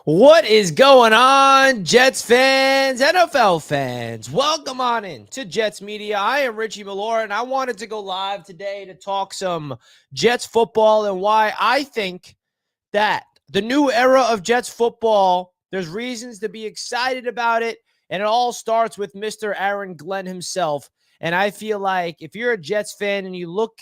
What is going on, Jets fans, NFL fans? Welcome on in to Jets Media. I am Richie Malora, and I wanted to go live today to talk some Jets football and why I think that the new era of Jets football, there's reasons to be excited about it, and it all starts with Mr. Aron Glenn himself. And I feel like if you're a Jets fan and you look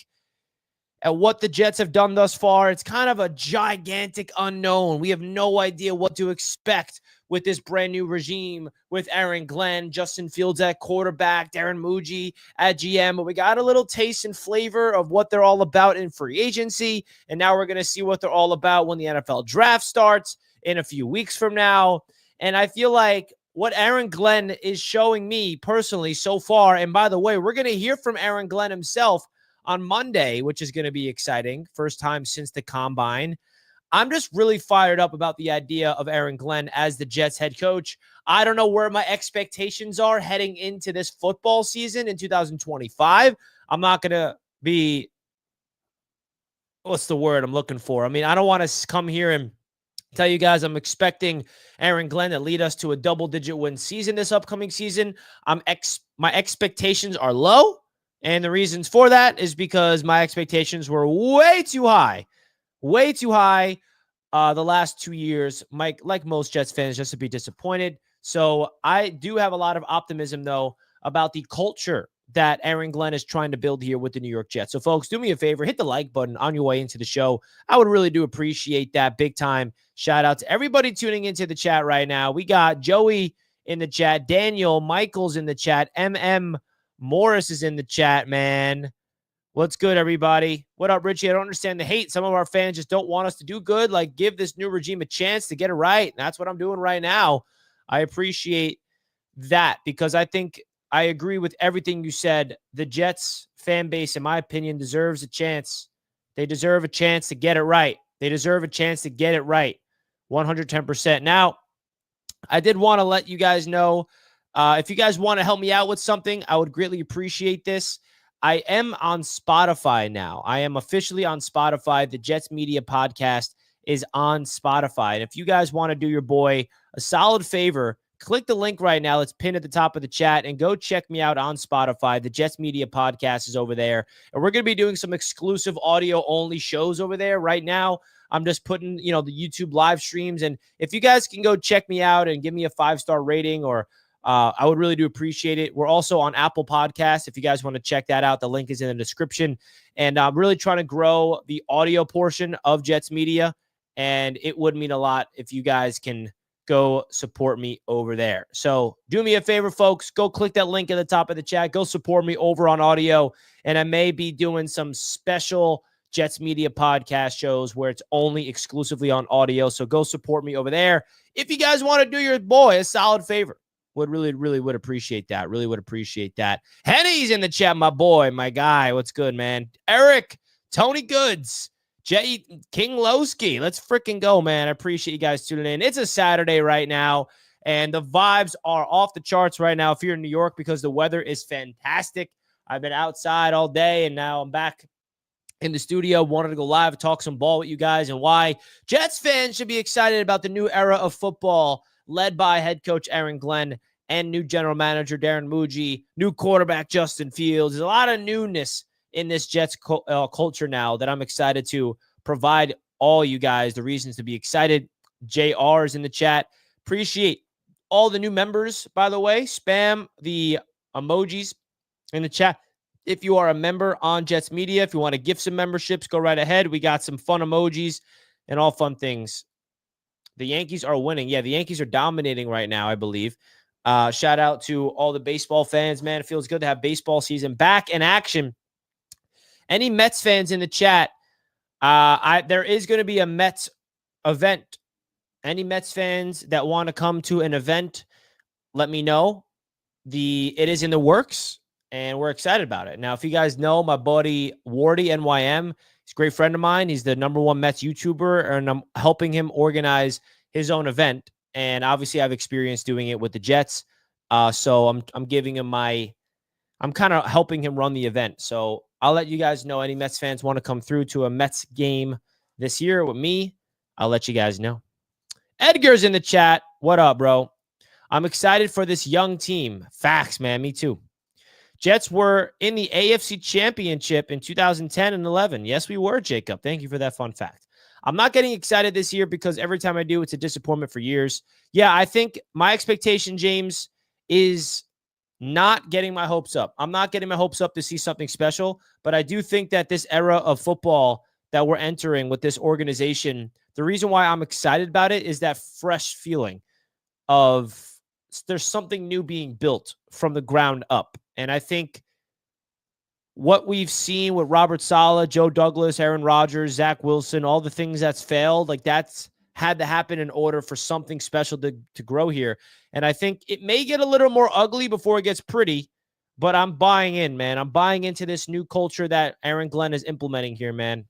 at what the Jets have done thus far, it's kind of a gigantic unknown. We have no idea what to expect with this brand new regime with Aron Glenn, Justin Fields at quarterback, Darren Muji at GM. But we got a little taste and flavor of what they're all about in free agency. And now we're going to see what they're all about when the NFL draft starts in a few weeks from now. And I feel like what Aron Glenn is showing me personally so far, and by the way, we're going to hear from Aron Glenn himself on Monday, which is going to be exciting. First time since the combine. I'm just really fired up about the idea of Aron Glenn as the Jets head coach. I don't know where my expectations are heading into this football season in 2025. I'm not going to be, what's the word I'm looking for? I mean, I don't want to come here and tell you guys I'm expecting Aron Glenn to lead us to a double-digit win season this upcoming season. My expectations are low. And the reasons for that is because my expectations were way too high the last 2 years. Mike, like most Jets fans, just to be disappointed. So I do have a lot of optimism, though, about the culture that Aron Glenn is trying to build here with the New York Jets. So, folks, do me a favor, hit the like button on your way into the show. I would really do appreciate that big time. Shout out to everybody tuning into the chat right now. We got Joey in the chat, Daniel, Michael's in the chat, Morris is in the chat, man. What's good, everybody? What up, Richie? I don't understand the hate. Some of our fans just don't want us to do good. Like, give this new regime a chance to get it right. And that's what I'm doing right now. I appreciate that because I think I agree with everything you said. The Jets fan base, in my opinion, deserves a chance. They deserve a chance to get it right. They deserve a chance to get it right. 110%. Now, I did want to let you guys know, if you guys want to help me out with something, I would greatly appreciate this. I am on Spotify now. I am officially on Spotify. The Jets Media Podcast is on Spotify. And if you guys want to do your boy a solid favor, click the link right now. It's pinned at the top of the chat and go check me out on Spotify. The Jets Media Podcast is over there. And we're going to be doing some exclusive audio-only shows over there right now. I'm just putting, the YouTube live streams. And if you guys can go check me out and give me a 5-star rating or I would really do appreciate it. We're also on Apple Podcasts. If you guys want to check that out, the link is in the description. And I'm really trying to grow the audio portion of Jets Media. And it would mean a lot if you guys can go support me over there. So do me a favor, folks. Go click that link at the top of the chat. Go support me over on audio. And I may be doing some special Jets Media podcast shows where it's only exclusively on audio. So go support me over there. If you guys want to do your boy a solid favor. Would really would appreciate that. Really would appreciate that. Henny's in the chat, my boy, my guy. What's good, man? Eric, Tony Goods, Jay King Lowski. Let's freaking go, man. I appreciate you guys tuning in. It's a Saturday right now, and the vibes are off the charts right now if you're in New York because the weather is fantastic. I've been outside all day, and now I'm back in the studio. Wanted to go live and talk some ball with you guys and why Jets fans should be excited about the new era of football led by head coach Aron Glenn and new general manager Darren Muji, new quarterback Justin Fields. There's a lot of newness in this Jets culture now that I'm excited to provide all you guys the reasons to be excited. JR is in the chat. Appreciate all the new members, by the way. Spam the emojis in the chat. If you are a member on Jets Media, if you want to gift some memberships, go right ahead. We got some fun emojis and all fun things. The Yankees are winning. Yeah, the Yankees are dominating right now, I believe. Shout out to all the baseball fans, man. It feels good to have baseball season back in action. Any Mets fans in the chat? There is going to be a Mets event. Any Mets fans that want to come to an event, let me know. It is in the works, and we're excited about it. Now, if you guys know my buddy Wardy NYM, he's a great friend of mine. He's the #1 Mets YouTuber, and I'm helping him organize his own event. And obviously, I've experienced doing it with the Jets. So I'm giving him I'm kind of helping him run the event. So I'll let you guys know. Any Mets fans want to come through to a Mets game this year with me, I'll let you guys know. Edgar's in the chat. What up, bro? I'm excited for this young team. Facts, man. Me too. Jets were in the AFC Championship in 2010 and 11. Yes, we were, Jacob. Thank you for that fun fact. I'm not getting excited this year because every time I do, it's a disappointment for years. Yeah, I think my expectation, James, is not getting my hopes up. I'm not getting my hopes up to see something special, but I do think that this era of football that we're entering with this organization, the reason why I'm excited about it is that fresh feeling of there's something new being built from the ground up. And I think what we've seen with Robert Saleh, Joe Douglas, Aaron Rodgers, Zach Wilson, all the things that's failed, like that's had to happen in order for something special to grow here. And I think it may get a little more ugly before it gets pretty, but I'm buying in, man. I'm buying into this new culture that Aron Glenn is implementing here, man.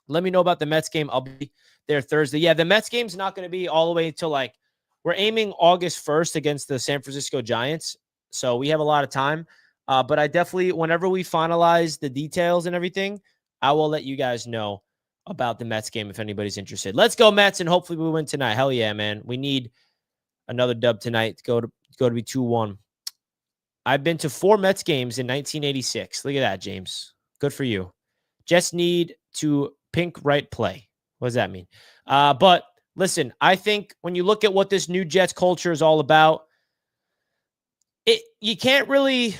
Let me know about the Mets game. I'll be there Thursday. Yeah, the Mets game's not going to be all the way until we're aiming August 1st against the San Francisco Giants. So we have a lot of time. But I definitely, whenever we finalize the details and everything, I will let you guys know about the Mets game if anybody's interested. Let's go Mets, and hopefully we win tonight. Hell yeah, man. We need another dub tonight to go to be 2-1. I've been to 4 Mets games in 1986. Look at that, James. Good for you. Just need to pink right play. What does that mean? But listen, I think when you look at what this new Jets culture is all about, you can't really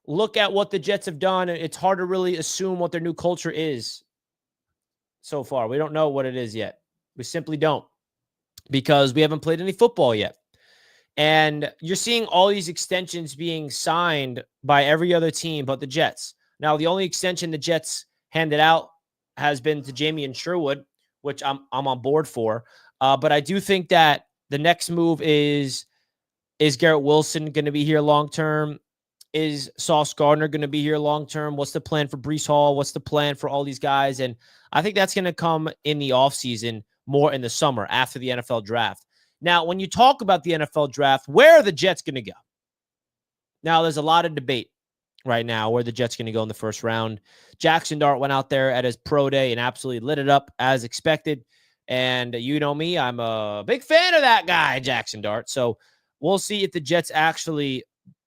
look at what the Jets have done. It's hard to really assume what their new culture is so far. We don't know what it is yet. We simply don't, because we haven't played any football yet. And you're seeing all these extensions being signed by every other team but the Jets. Now, the only extension the Jets handed out has been to Jamie Sherwood, which I'm on board for. But I do think that the next move is Garrett Wilson going to be here long-term? Is Sauce Gardner going to be here long-term? What's the plan for Breece Hall? What's the plan for all these guys? And I think that's going to come in the offseason, more in the summer after the NFL draft. Now, when you talk about the NFL draft, where are the Jets going to go? Now, there's a lot of debate right now where the Jets going to go in the first round. Jackson Dart went out there at his pro day and absolutely lit it up as expected. And you know me, I'm a big fan of that guy, Jackson Dart. So we'll see if the Jets actually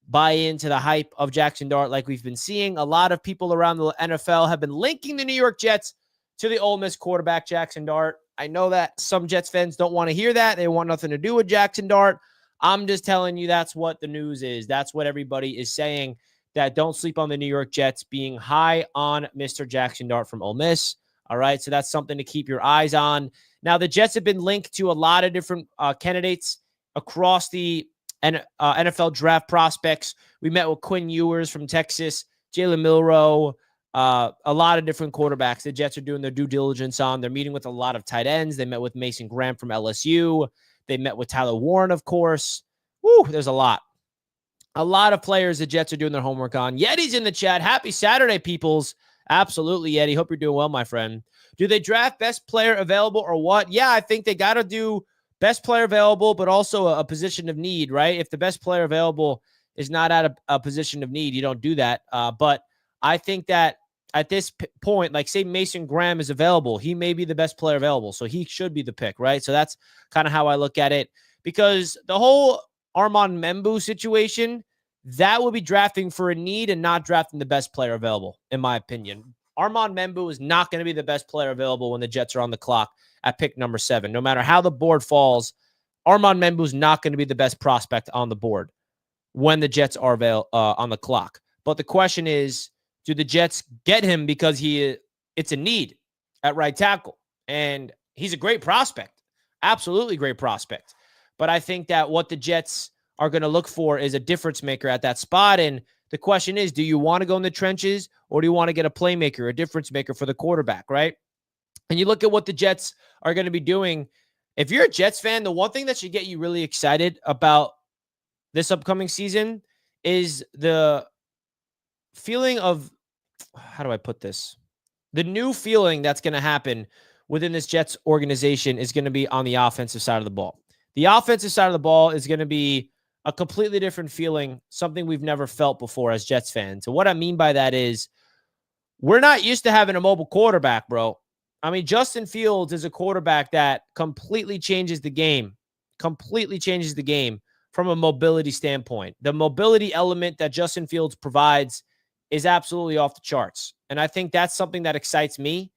buy into the hype of Jackson Dart like we've been seeing. A lot of people around the NFL have been linking the New York Jets to the Ole Miss quarterback, Jackson Dart. I know that some Jets fans don't want to hear that. They want nothing to do with Jackson Dart. I'm just telling you that's what the news is. That's what everybody is saying, that don't sleep on the New York Jets being high on Mr. Jackson Dart from Ole Miss. All right, so that's something to keep your eyes on. Now, the Jets have been linked to a lot of different candidates across the NFL draft prospects. We met with Quinn Ewers from Texas, Jalen Milroe, a lot of different quarterbacks the Jets are doing their due diligence on. They're meeting with a lot of tight ends. They met with Mason Graham from LSU. They met with Tyler Warren, of course. Woo, there's a lot. A lot of players the Jets are doing their homework on. Yeti's in the chat. Happy Saturday, peoples. Absolutely, Yeti. Hope you're doing well, my friend. Do they draft best player available or what? Yeah, I think they got to do best player available, but also a position of need, right? If the best player available is not at a position of need, you don't do that. But I think that at this point, like say Mason Graham is available, he may be the best player available, so he should be the pick, right? So that's kind of how I look at it, because the whole Armand Membu situation, that would be drafting for a need and not drafting the best player available, in my opinion. Armand Membu is not going to be the best player available when the Jets are on the clock at pick number 7. No matter how the board falls, Armand Membu is not going to be the best prospect on the board when the Jets are on the clock. But the question is, do the Jets get him because it's a need at right tackle? And he's a great prospect, absolutely great prospect. But I think that what the Jets are going to look for is a difference maker at that spot. And the question is, do you want to go in the trenches, or do you want to get a playmaker, a difference maker for the quarterback, right? And you look at what the Jets are going to be doing. If you're a Jets fan, the one thing that should get you really excited about this upcoming season is the feeling of, how do I put this? The new feeling that's going to happen within this Jets organization is going to be on the offensive side of the ball. The offensive side of the ball is going to be a completely different feeling, something we've never felt before as Jets fans. So what I mean by that is we're not used to having a mobile quarterback, bro. I mean, Justin Fields is a quarterback that completely changes the game from a mobility standpoint. The mobility element that Justin Fields provides is absolutely off the charts. And I think that's something that excites me.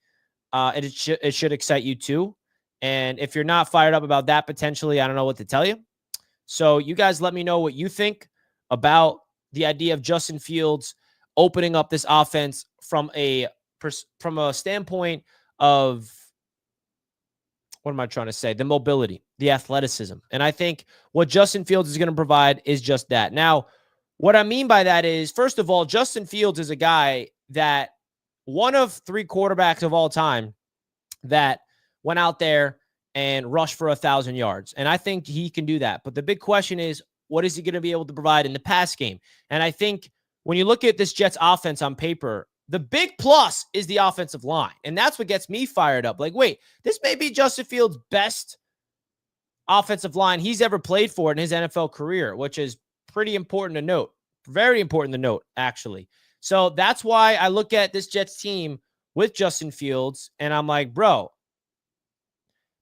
And it should excite you too. And if you're not fired up about that potentially, I don't know what to tell you. So you guys let me know what you think about the idea of Justin Fields opening up this offense from a standpoint of, what am I trying to say? The mobility, the athleticism. And I think what Justin Fields is going to provide is just that. Now, what I mean by that is, first of all, Justin Fields is a guy that one of 3 quarterbacks of all time that went out there and rushed for 1,000 yards. And I think he can do that. But the big question is, what is he going to be able to provide in the pass game? And I think when you look at this Jets offense on paper, the big plus is the offensive line. And that's what gets me fired up. Like, wait, this may be Justin Fields' best offensive line he's ever played for in his NFL career, which is pretty important to note. Very important to note, actually. So that's why I look at this Jets team with Justin Fields, and I'm like, bro,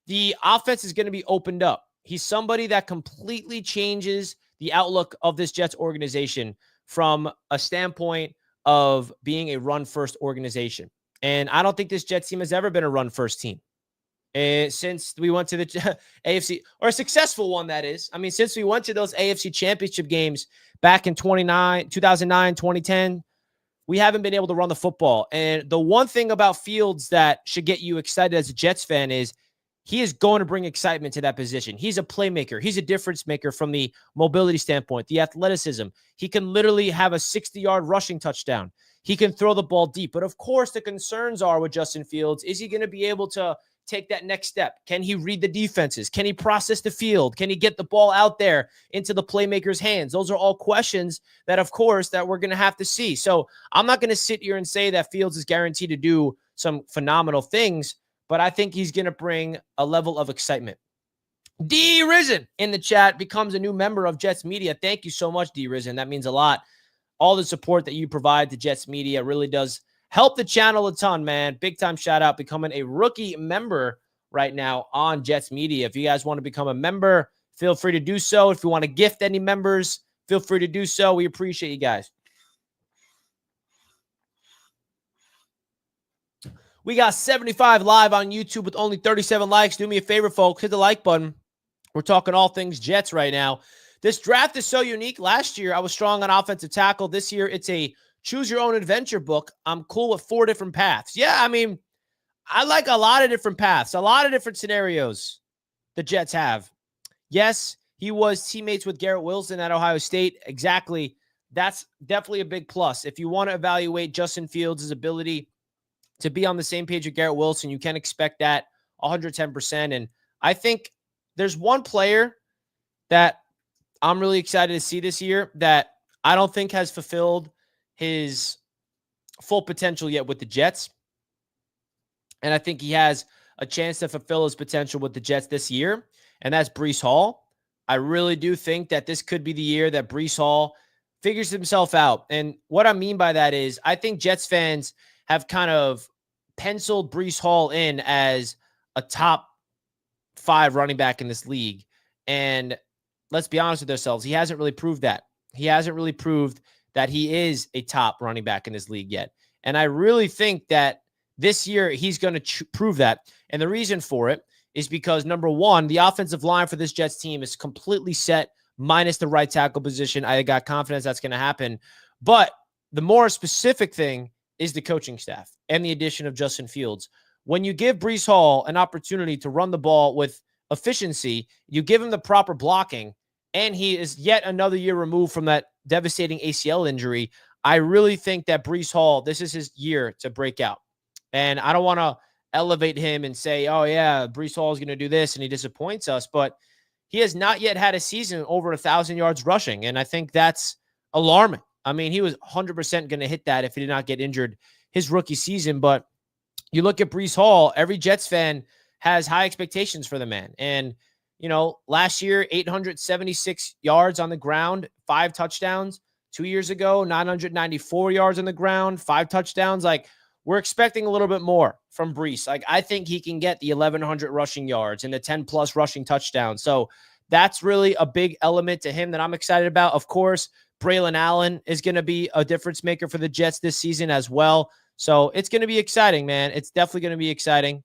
the offense is going to be opened up. He's somebody that completely changes the outlook of this Jets organization from a standpoint of being a run-first organization. And I don't think this Jets team has ever been a run-first team. Since we went to the AFC, or a successful one, that is. I mean, since we went to those AFC championship games back in 2009, 2010, we haven't been able to run the football. And the one thing about Fields that should get you excited as a Jets fan is he is going to bring excitement to that position. He's a playmaker. He's a difference maker from the mobility standpoint, the athleticism. He can literally have a 60-yard rushing touchdown. He can throw the ball deep. But of course, the concerns are with Justin Fields, is he going to be able to take that next step? Can he read the defenses? Can he process the field? Can he get the ball out there into the playmaker's hands? Those are all questions that, of course, that we're going to have to see. So I'm not going to sit here and say that Fields is guaranteed to do some phenomenal things, but I think he's going to bring a level of excitement. D Risen in the chat becomes a new member of Jets Media. Thank you so much, D Risen. That means a lot. All the support that you provide to Jets Media really does help the channel a ton, man. Big time shout out, becoming a rookie member right now on Jets Media. If you guys want to become a member, feel free to do so. If you want to gift any members, feel free to do so. We appreciate you guys. We got 75 live on YouTube with only 37 likes. Do me a favor, folks. Hit the like button. We're talking all things Jets right now. This draft is so unique. Last year, I was strong on offensive tackle. This year, it's a choose-your-own-adventure book. I'm cool with 4 different paths. Yeah, I mean, I like a lot of different paths, a lot of different scenarios the Jets have. Yes, he was teammates with Garrett Wilson at Ohio State. Exactly. That's definitely a big plus. If you want to evaluate Justin Fields' ability to be on the same page with Garrett Wilson, you can expect that 110%. And I think there's one player that I'm really excited to see this year that I don't think has fulfilled his full potential yet with the Jets. And I think he has a chance to fulfill his potential with the Jets this year, and that's Breece Hall. I really do think that this could be the year that Breece Hall figures himself out. And what I mean by that is I think Jets fans have kind of penciled Breece Hall in as a top 5 running back in this league. And let's be honest with ourselves, he hasn't really proved that. He hasn't really proved that he is a top running back in this league yet. And I really think that this year he's going to prove that. And the reason for it is because, number one, the offensive line for this Jets team is completely set, minus the right tackle position. I got confidence that's going to happen. But the more specific thing is the coaching staff and the addition of Justin Fields. When you give Breece Hall an opportunity to run the ball with efficiency, you give him the proper blocking, and he is yet another year removed from that devastating ACL injury. I really think that Breece Hall, this is his year to break out. And I don't want to elevate him and say, oh, yeah, Breece Hall is going to do this, and he disappoints us. But he has not yet had a season over 1,000 yards rushing, and I think that's alarming. I mean, he was 100% going to hit that if he did not get injured his rookie season. But you look at Breece Hall, every Jets fan has high expectations for the man. And, you know, last year, 876 yards on the ground, 5 touchdowns. 2 years ago, 994 yards on the ground, 5 touchdowns. Like, we're expecting a little bit more from Breece. Like, I think he can get the 1,100 rushing yards and the 10-plus rushing touchdowns. So that's really a big element to him that I'm excited about. Of course, Braylon Allen is going to be a difference maker for the Jets this season as well. So it's going to be exciting, man. It's definitely going to be exciting.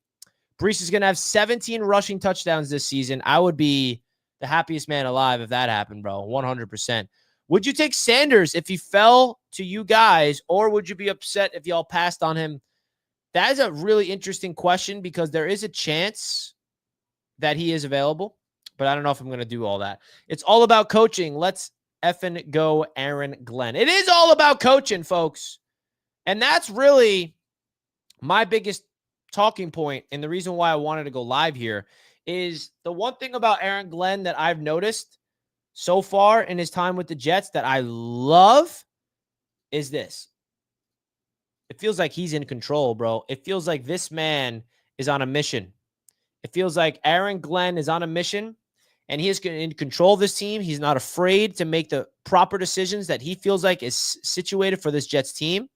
Breece is going to have 17 rushing touchdowns this season. I would be the happiest man alive if that happened, bro. 100%. Would you take Sanders if he fell to you guys, or would you be upset if y'all passed on him? That is a really interesting question because there is a chance that he is available, but I don't know if I'm going to do all that. It's all about coaching. Let's effing go, Aron Glenn. It is all about coaching, folks. And that's really my biggest talking point, and the reason why I wanted to go live here is the one thing about Aron Glenn that I've noticed so far in his time with the Jets that I love is this. It feels like he's in control, bro. It feels like this man is on a mission. It feels like Aron Glenn is on a mission, and he is in control of this team. He's not afraid to make the proper decisions that he feels like is situated for this Jets team.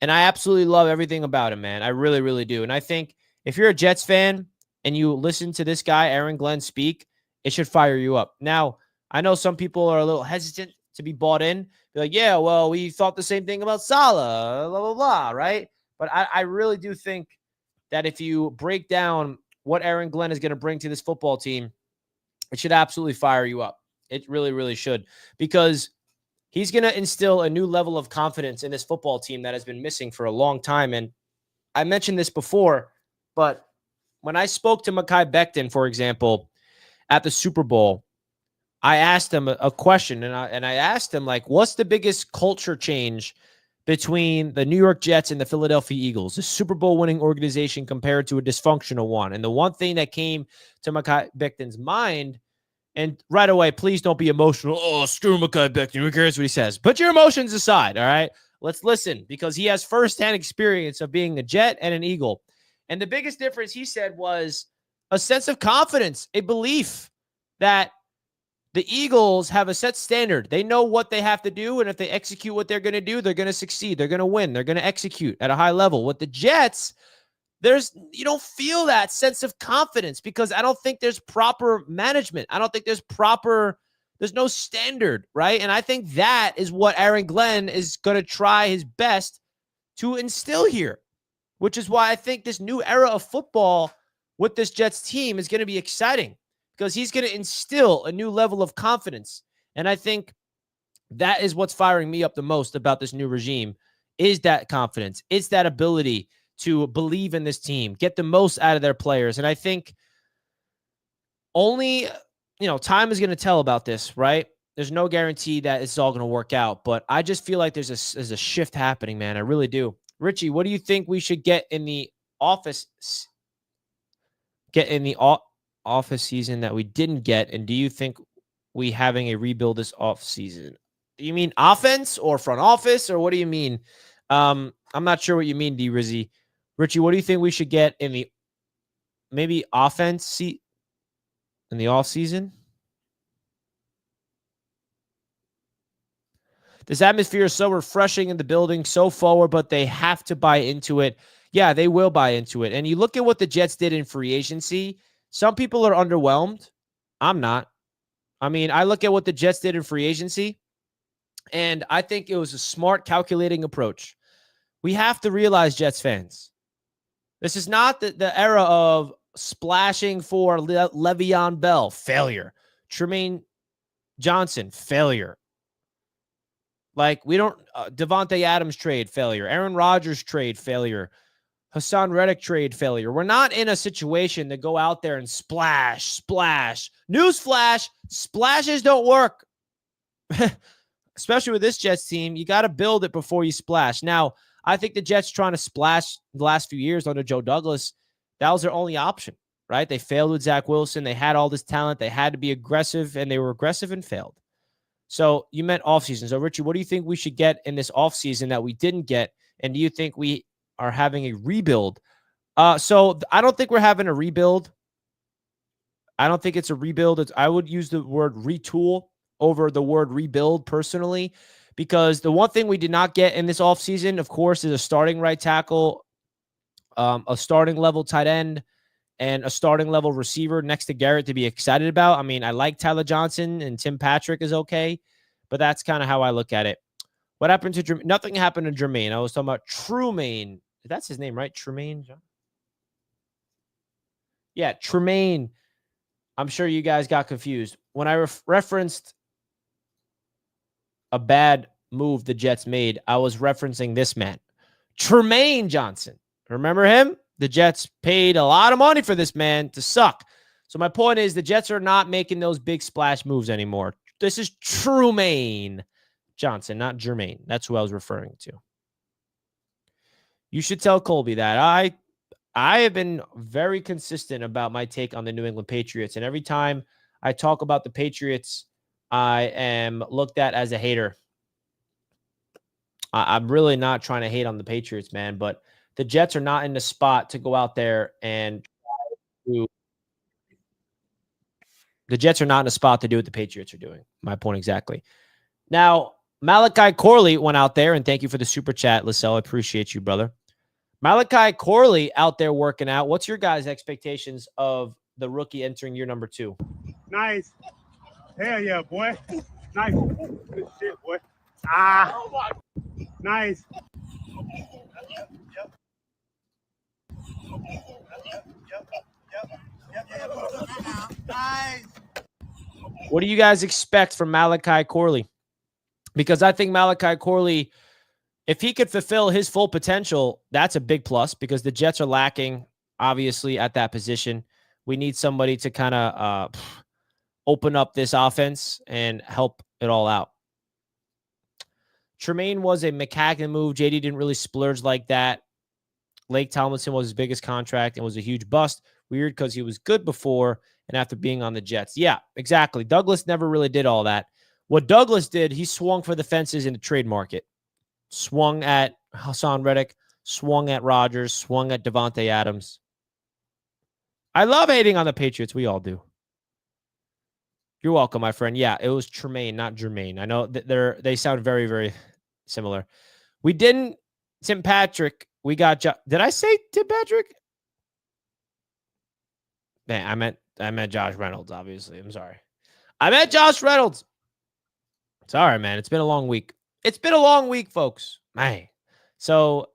And I absolutely love everything about him, man. I really, really do. And I think if you're a Jets fan and you listen to this guy, Aron Glenn, speak, it should fire you up. Now, I know some people are a little hesitant to be bought in. Be like, yeah, well, we thought the same thing about Salah, blah, blah, blah, right? But I really do think that if you break down what Aron Glenn is going to bring to this football team, it should absolutely fire you up. It really, really should. Because he's going to instill a new level of confidence in this football team that has been missing for a long time. And I mentioned this before, but when I spoke to Mekhi Becton, for example, at the Super Bowl, I asked him a question, and I asked him, like, what's the biggest culture change between the New York Jets and the Philadelphia Eagles, a Super Bowl winning organization compared to a dysfunctional one? And the one thing that came to Mekhi Becton's mind, and right away, please don't be emotional. Oh, screw Mekhi Becton. Who cares what he says? Put your emotions aside, all right? Let's listen, because he has firsthand experience of being a Jet and an Eagle. And the biggest difference, he said, was a sense of confidence, a belief that the Eagles have a set standard. They know what they have to do, and if they execute what they're going to do, they're going to succeed. They're going to win. They're going to execute at a high level. With the Jets, you don't feel that sense of confidence because I don't think there's proper management. I don't think there's no standard, right? And I think that is what Aron Glenn is going to try his best to instill here, which is why I think this new era of football with this Jets team is going to be exciting because he's going to instill a new level of confidence. And I think that is what's firing me up the most about this new regime is that confidence. It's that ability to believe in this team, get the most out of their players. And I think only, time is going to tell about this, right? There's no guarantee that it's all going to work out, but I just feel like there's a shift happening, man. I really do. Richie, what do you think we should get in the office season that we didn't get? And do you think we having a rebuild this off season? Do you mean offense or front office, or what do you mean? I'm not sure what you mean, D Rizzy. Richie, what do you think we should get in the maybe offense in the off season? This atmosphere is so refreshing in the building, so forward, but they have to buy into it. Yeah, they will buy into it. And you look at what the Jets did in free agency. Some people are underwhelmed. I'm not. I mean, I look at what the Jets did in free agency, and I think it was a smart, calculating approach. We have to realize, Jets fans, this is not the era of splashing for Le'Veon Bell, failure. Tremaine Johnson, failure. Like, we don't, Devontae Adams trade, failure. Aaron Rodgers trade, failure. Hassan Reddick trade, failure. We're not in a situation to go out there and splash. Newsflash, splashes don't work. Especially with this Jets team, you got to build it before you splash. Now, I think the Jets trying to splash the last few years under Joe Douglas, that was their only option, right? They failed with Zach Wilson. They had all this talent. They had to be aggressive, and they were aggressive and failed. So you meant offseason. So, Richie, what do you think we should get in this offseason that we didn't get? And do you think we are having a rebuild? So I don't think we're having a rebuild. I don't think it's a rebuild. I would use the word retool over the word rebuild personally, because the one thing we did not get in this offseason, of course, is a starting right tackle, a starting level tight end, and a starting level receiver next to Garrett to be excited about. I mean, I like Tyler Johnson, and Tim Patrick is okay, but that's kind of how I look at it. What happened to Jermaine? Nothing happened to Jermaine. I was talking about Trumaine. That's his name, right? Trumaine? Yeah, Trumaine. I'm sure you guys got confused. When I referenced a bad move the Jets made, I was referencing this man, Trumaine Johnson. Remember him? The Jets paid a lot of money for this man to suck. So my point is the Jets are not making those big splash moves anymore. This is Trumaine Johnson, not Jermaine. That's who I was referring to. You should tell Colby that. I have been very consistent about my take on the New England Patriots, and every time I talk about the Patriots, I am looked at as a hater. I'm really not trying to hate on the Patriots, man, but the Jets are not in the spot to go out there and the Jets are not in a spot to do what the Patriots are doing. My point exactly. Now, Malachi Corley went out there, and thank you for the super chat, Lissell. I appreciate you, brother. Malachi Corley out there working out. What's your guys' expectations of the rookie entering year number 2? Nice. Hell yeah, boy. Nice. Good shit, boy. Ah. Nice. Nice. What do you guys expect from Malachi Corley? Because I think Malachi Corley, if he could fulfill his full potential, that's a big plus because the Jets are lacking, obviously, at that position. We need somebody to kind of open up this offense and help it all out. Tremaine was a McCagnon move. JD didn't really splurge like that. Lake Tomlinson was his biggest contract and was a huge bust. Weird because he was good before and after being on the Jets. Yeah, exactly. Douglas never really did all that. What Douglas did, he swung for the fences in the trade market. Swung at Hassan Reddick, swung at Rodgers, swung at Devontae Adams. I love hating on the Patriots. We all do. You're welcome, my friend. Yeah, it was Tremaine, not Jermaine. I know that they sound very, very similar. We didn't Tim Patrick. We got did I say Tim Patrick? Man, I meant Josh Reynolds, obviously. I'm sorry. I meant Josh Reynolds. Sorry, man. It's been a long week. It's been a long week, folks. Man. So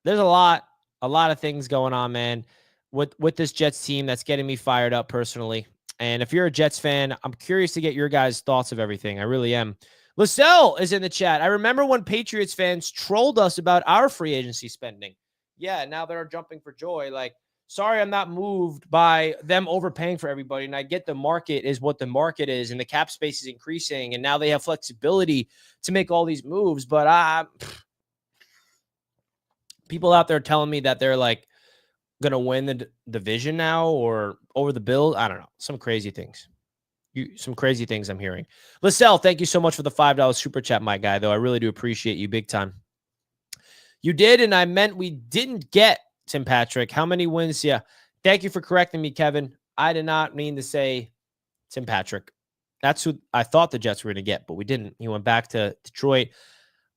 there's a lot of things going on, man, with this Jets team that's getting me fired up personally. And if you're a Jets fan, I'm curious to get your guys' thoughts of everything. I really am. Lissell is in the chat. I remember when Patriots fans trolled us about our free agency spending. Yeah, now they're jumping for joy. Like, sorry, I'm not moved by them overpaying for everybody. And I get the market is what the market is, and the cap space is increasing, and now they have flexibility to make all these moves. But people out there telling me that they're like going to win the division now or over the Bills. I don't know. Some crazy things. Some crazy things I'm hearing. Lissell, thank you so much for the $5 super chat, my guy, though. I really do appreciate you big time. You did, and I meant we didn't get Tim Patrick. How many wins? Yeah. Thank you for correcting me, Kevin. I did not mean to say Tim Patrick. That's who I thought the Jets were going to get, but we didn't. He went back to Detroit.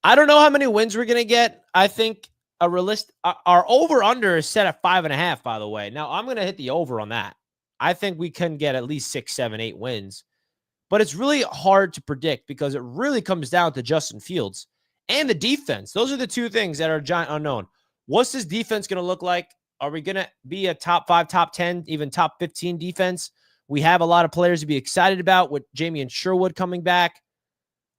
I don't know how many wins we're going to get. I think our over-under is set at 5.5, by the way. Now, I'm going to hit the over on that. I think we can get at least 6, 7, 8 wins. But it's really hard to predict because it really comes down to Justin Fields and the defense. Those are the two things that are giant unknown. What's this defense going to look like? Are we going to be a top 5, top 10, even top 15 defense? We have a lot of players to be excited about with Jamie and Sherwood coming back,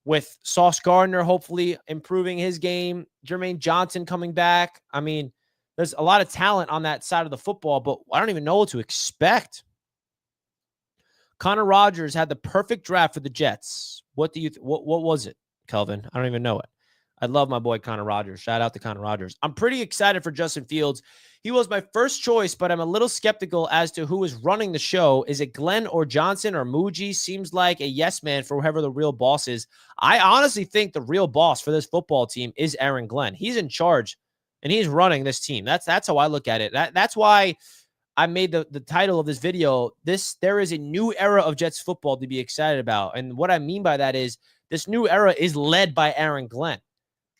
with Sauce Gardner hopefully improving his game, Jermaine Johnson coming back. I mean, there's a lot of talent on that side of the football, but I don't even know what to expect. Connor Rodgers had the perfect draft for the Jets. What was it, Kelvin? I don't even know it. I love my boy Connor Rodgers. Shout out to Connor Rodgers. I'm pretty excited for Justin Fields. He was my first choice, but I'm a little skeptical as to who is running the show. Is it Glenn or Johnson or Muji? Seems like a yes man for whoever the real boss is. I honestly think the real boss for this football team is Aron Glenn. He's in charge, and he's running this team. That's how I look at it. That's why I made the title of this video. There is a new era of Jets football to be excited about. And what I mean by that is This new era is led by Aron Glenn.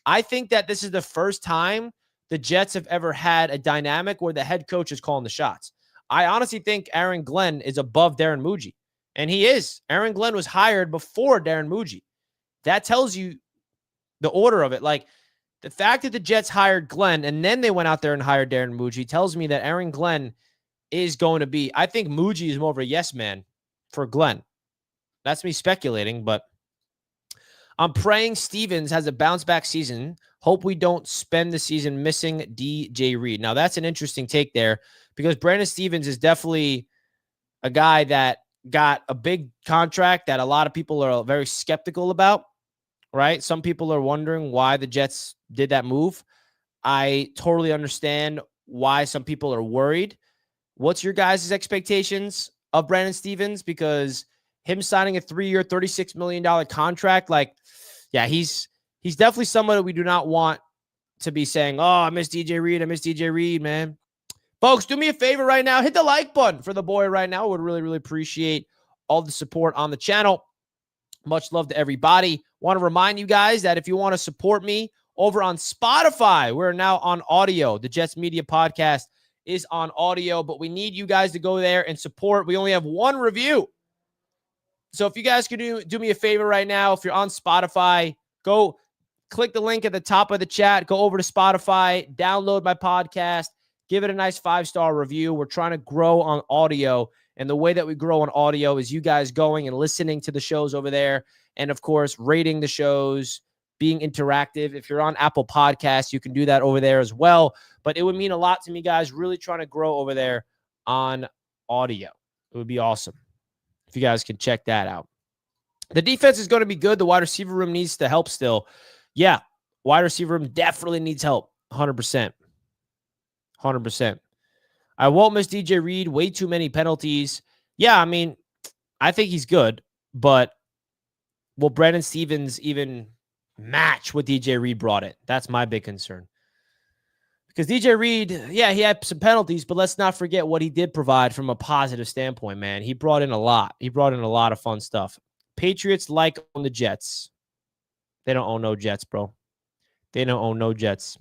I think that this is the first time the Jets have ever had a dynamic where the head coach is calling the shots. I honestly think Aron Glenn is above Darren Muji, and he is. Aron Glenn was hired before Darren Muji. That tells you the order of it. Like, the fact that the Jets hired Glenn and then they went out there and hired Darren Muji tells me that Aron Glenn is going to be, I think Muji is more of a yes man for Glenn. That's me speculating, but I'm praying Stevens has a bounce back season. Hope we don't spend the season missing DJ Reed. Now, that's an interesting take there because Brandon Stevens is definitely a guy that got a big contract that a lot of people are very skeptical about, right? Some people are wondering why the Jets did that move. I totally understand why some people are worried. What's your guys' expectations of Brandon Stevens? Because him signing a 3-year, $36 million contract, like, yeah, he's definitely someone that we do not want to be saying, oh, I miss DJ Reed, man. Folks, do me a favor right now. Hit the like button for the boy right now. I would really, really appreciate all the support on the channel. Much love to everybody. Want to remind you guys that if you want to support me over on Spotify, we're now on audio. The Jets Media Podcast is on audio, but we need you guys to go there and support. We only have one review. So if you guys could do me a favor right now, if you're on Spotify, go click the link at the top of the chat, go over to Spotify, download my podcast, give it a nice 5-star review. We're trying to grow on audio, and the way that we grow on audio is you guys going and listening to the shows over there, and of course, rating the shows, being interactive. If you're on Apple Podcasts, you can do that over there as well. But it would mean a lot to me, guys, really trying to grow over there on audio. It would be awesome if you guys can check that out. The defense is going to be good. The wide receiver room needs to help still. Yeah, wide receiver room definitely needs help. 100%. 100%. I won't miss DJ Reed. Way too many penalties. Yeah, I mean, I think he's good, but will Brandon Stevens even match what DJ Reed brought it? That's my big concern. Because DJ Reed, yeah, he had some penalties, but let's not forget what he did provide from a positive standpoint, man. He brought in a lot. He brought in a lot of fun stuff. Patriots own the Jets. They don't own no Jets, bro. They don't own no Jets.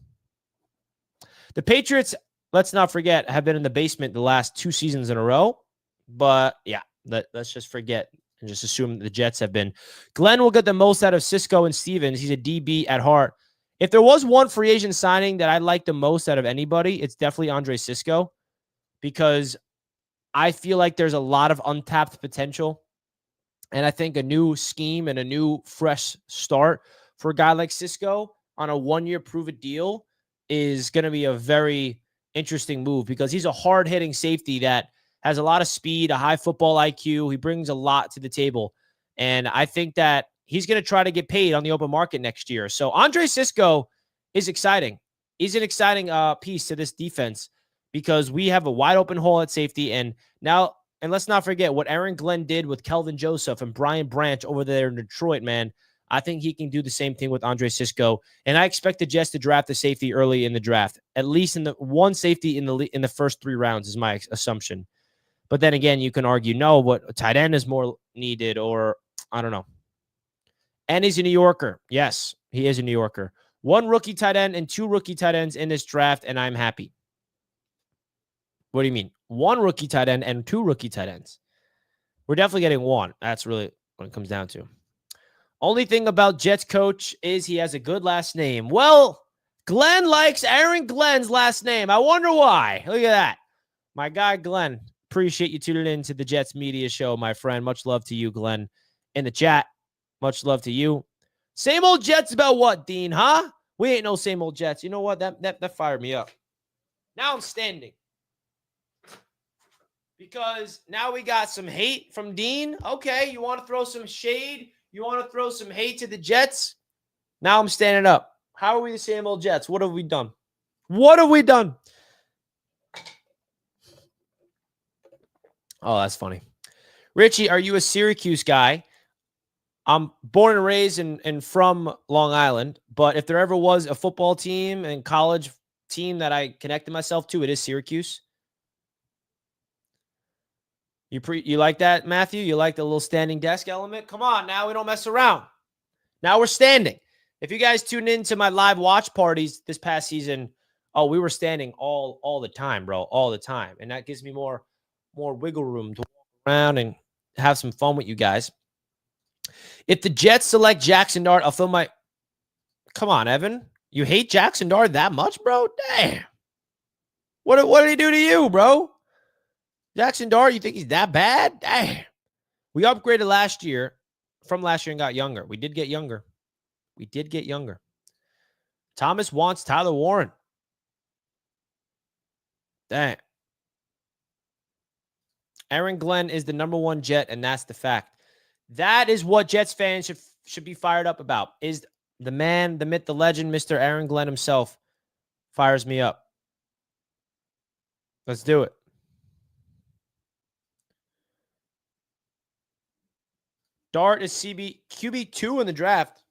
The Patriots, let's not forget, have been in the basement the last 2 seasons in a row. But, yeah, let's just forget and just assume the Jets have been. Glenn will get the most out of Cisco and Stevens. He's a DB at heart. If there was one free agent signing that I like the most out of anybody, it's definitely Andre Cisco, because I feel like there's a lot of untapped potential. And I think a new scheme and a new fresh start for a guy like Cisco on a 1-year prove-it deal is going to be a very interesting move, because he's a hard-hitting safety that has a lot of speed, a high football IQ. He brings a lot to the table. And I think that he's going to try to get paid on the open market next year. So Andre Cisco is exciting. He's an exciting piece to this defense, because we have a wide open hole at safety. And let's not forget what Aron Glenn did with Kelvin Joseph and Brian Branch over there in Detroit, man. I think he can do the same thing with Andre Cisco. And I expect the Jets to draft a safety early in the draft, at least in the one safety in the first 3 rounds is my assumption. But then again, you can argue, no, what tight end is more needed, or I don't know. And he's a New Yorker. Yes, he is a New Yorker. 1 rookie tight end and 2 rookie tight ends in this draft, and I'm happy. What do you mean? 1 rookie tight end and 2 rookie tight ends. We're definitely getting 1. That's really what it comes down to. Only thing about Jets coach is he has a good last name. Well, Glenn likes Aron Glenn's last name. I wonder why. Look at that. My guy, Glenn. Appreciate you tuning in to the Jets Media Show, my friend. Much love to you, Glenn, in the chat. Much love to you. Same old Jets about what, Dean, huh? We ain't no same old Jets. You know what? That fired me up. Now I'm standing, because now we got some hate from Dean. Okay, you want to throw some shade? You want to throw some hate to the Jets? Now I'm standing up. How are we the same old Jets? What have we done? What have we done? Oh, that's funny. Richie, are you a Syracuse guy? I'm born and raised and from Long Island, but if there ever was a football team and college team that I connected myself to, it is Syracuse. You like that, Matthew? You like the little standing desk element? Come on, now we don't mess around. Now we're standing. If you guys tuned into my live watch parties this past season, oh, we were standing all the time, bro, all the time. And that gives me more wiggle room to walk around and have some fun with you guys. If the Jets select Jackson Dart, I'll film my... Come on, Evan. You hate Jackson Dart that much, bro? Damn. What did he do to you, bro? Jackson Dart, you think he's that bad? Damn. We upgraded from last year and got younger. We did get younger. Thomas wants Tyler Warren. Dang. Aron Glenn is the number one Jet, and that's the fact. That is what Jets fans should be fired up about. Is the man, the myth, the legend, Mr. Aron Glenn himself fires me up. Let's do it. Dart is QB2 in the draft.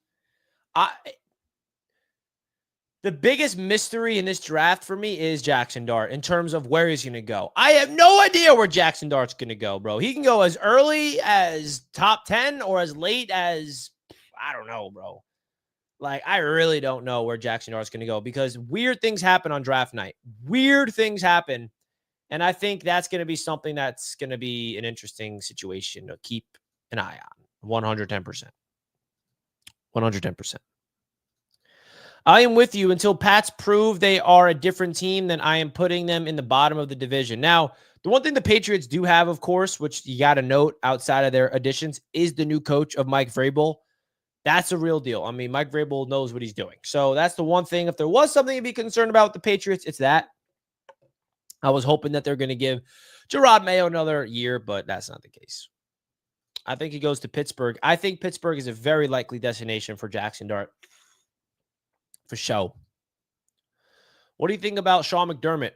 The biggest mystery in this draft for me is Jackson Dart in terms of where he's going to go. I have no idea where Jackson Dart's going to go, bro. He can go as early as top 10 or as late as, I don't know, bro. Like, I really don't know where Jackson Dart's going to go because weird things happen on draft night. Weird things happen. And I think that's going to be something that's going to be an interesting situation to keep an eye on. 110%. 110%. I am with you until Pats prove they are a different team, then I am putting them in the bottom of the division. Now, the one thing the Patriots do have, of course, which you got to note outside of their additions, is the new coach of Mike Vrabel. That's a real deal. I mean, Mike Vrabel knows what he's doing. So that's the one thing. If there was something to be concerned about with the Patriots, it's that. I was hoping that they're going to give Gerard Mayo another year, but that's not the case. I think he goes to Pittsburgh. I think Pittsburgh is a very likely destination for Jackson Dart. For sure. What do you think about Sean McDermott?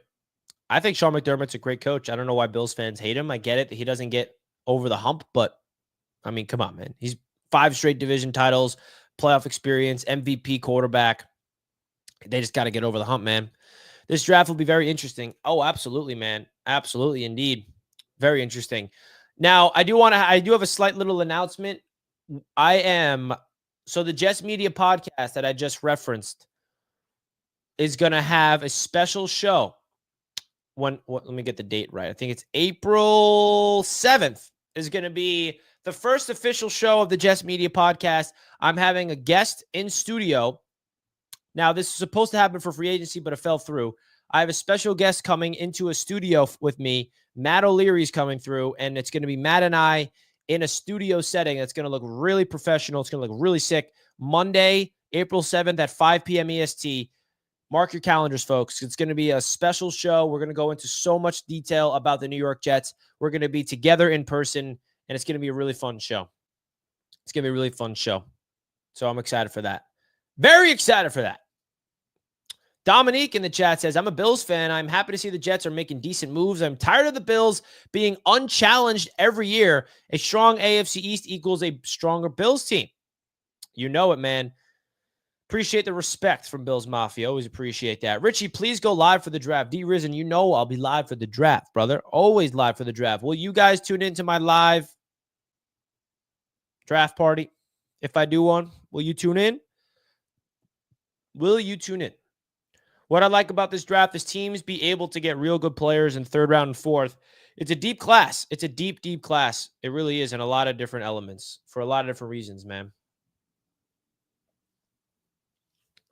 I think Sean McDermott's a great coach. I don't know why Bills fans hate him. I get it that he doesn't get over the hump, but I mean, come on, man. He's 5 straight division titles, playoff experience, MVP quarterback. They just got to get over the hump, man. This draft will be very interesting. Oh, absolutely, man. Absolutely, indeed. Very interesting. Now, I do have a slight little announcement. So the Jets Media podcast that I just referenced is going to have a special show. Let me get the date right. I think it's April 7th is going to be the first official show of the Jets Media podcast. I'm having a guest in studio. Now, this is supposed to happen for free agency, but it fell through. I have a special guest coming into a studio with me. Matt O'Leary's coming through, and it's going to be Matt and I in a studio setting. It's going to look really professional. It's going to look really sick. Monday, April 7th at 5 p.m. EST. Mark your calendars, folks. It's going to be a special show. We're going to go into so much detail about the New York Jets. We're going to be together in person, and it's going to be a really fun show. It's going to be a really fun show. So I'm excited for that. Very excited for that. Dominique in the chat says, I'm a Bills fan. I'm happy to see the Jets are making decent moves. I'm tired of the Bills being unchallenged every year. A strong AFC East equals a stronger Bills team. You know it, man. Appreciate the respect from Bills Mafia. Always appreciate that. Richie, please go live for the draft. D-Risen, you know I'll be live for the draft, brother. Always live for the draft. Will you guys tune into my live draft party? If I do one, will you tune in? Will you tune in? What I like about this draft is teams be able to get real good players in 3rd round and 4th. It's a deep class. It's a deep, deep class. It really is in a lot of different elements for a lot of different reasons, man.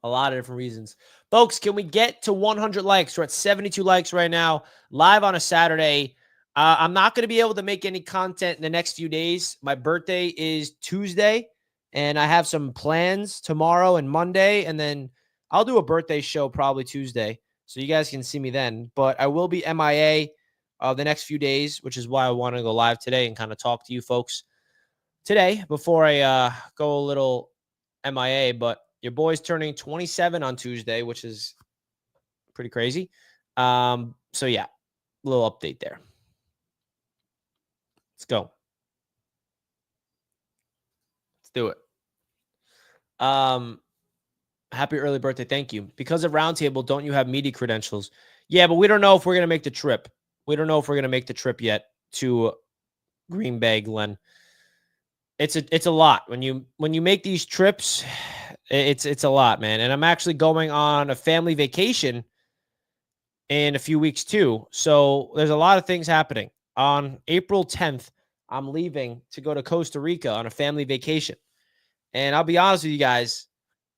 A lot of different reasons. Folks, can we get to 100 likes? We're at 72 likes right now, live on a Saturday. I'm not going to be able to make any content in the next few days. My birthday is Tuesday, and I have some plans tomorrow and Monday, and then I'll do a birthday show probably Tuesday, so you guys can see me then. But I will be MIA the next few days, which is why I want to go live today and kind of talk to you folks today before I go a little MIA. But your boy's turning 27 on Tuesday, which is pretty crazy. So, yeah, a little update there. Let's go. Let's do it. Happy early birthday. Thank you. Because of Roundtable, don't you have media credentials? Yeah, but we don't know if we're going to make the trip. We don't know if we're going to make the trip yet to Green Bay, Glenn. it's a lot when you make these trips. It's a lot, man. And I'm actually going on a family vacation in a few weeks too. So there's a lot of things happening. On April 10th, I'm leaving to go to Costa Rica on a family vacation. And I'll be honest with you guys,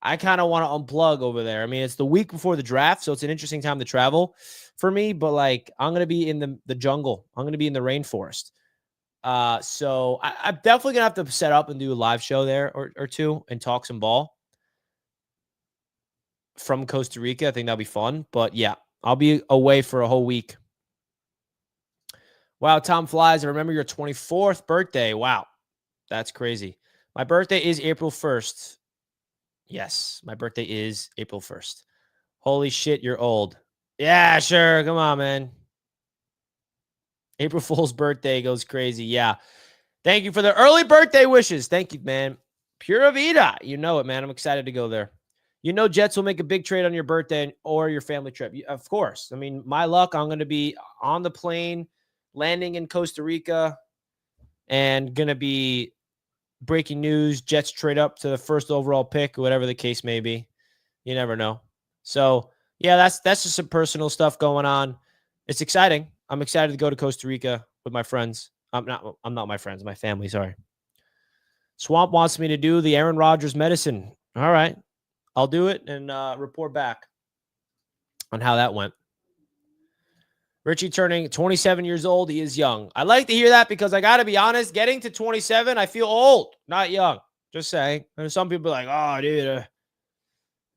I kind of want to unplug over there. I mean, it's the week before the draft, so it's an interesting time to travel for me, but like I'm going to be in the jungle. I'm going to be in the rainforest. So I'm definitely going to have to set up and do a live show there or two and talk some ball from Costa Rica. I think that'll be fun, but yeah, I'll be away for a whole week. Wow, Tom Flies, I remember your 24th birthday. Wow, that's crazy. My birthday is April 1st. Yes, my birthday is April 1st. Holy shit, you're old. Yeah, sure. Come on, man. April Fool's birthday goes crazy. Yeah. Thank you for the early birthday wishes. Thank you, man. Pura Vida. You know it, man. I'm excited to go there. You know Jets will make a big trade on your birthday or your family trip. Of course. I mean, my luck, I'm going to be on the plane, landing in Costa Rica, and going to be breaking news. Jets trade up to the first overall pick, whatever the case may be. You never know. So, yeah, that's just some personal stuff going on. It's exciting. I'm excited to go to Costa Rica with my friends. I'm not my friends, my family, sorry. Swamp wants me to do the Aaron Rodgers medicine. All right. I'll do it and report back on how that went. Richie turning 27 years old. He is young. I like to hear that because I got to be honest, getting to 27, I feel old, not young. Just saying. There's some people like, oh, dude,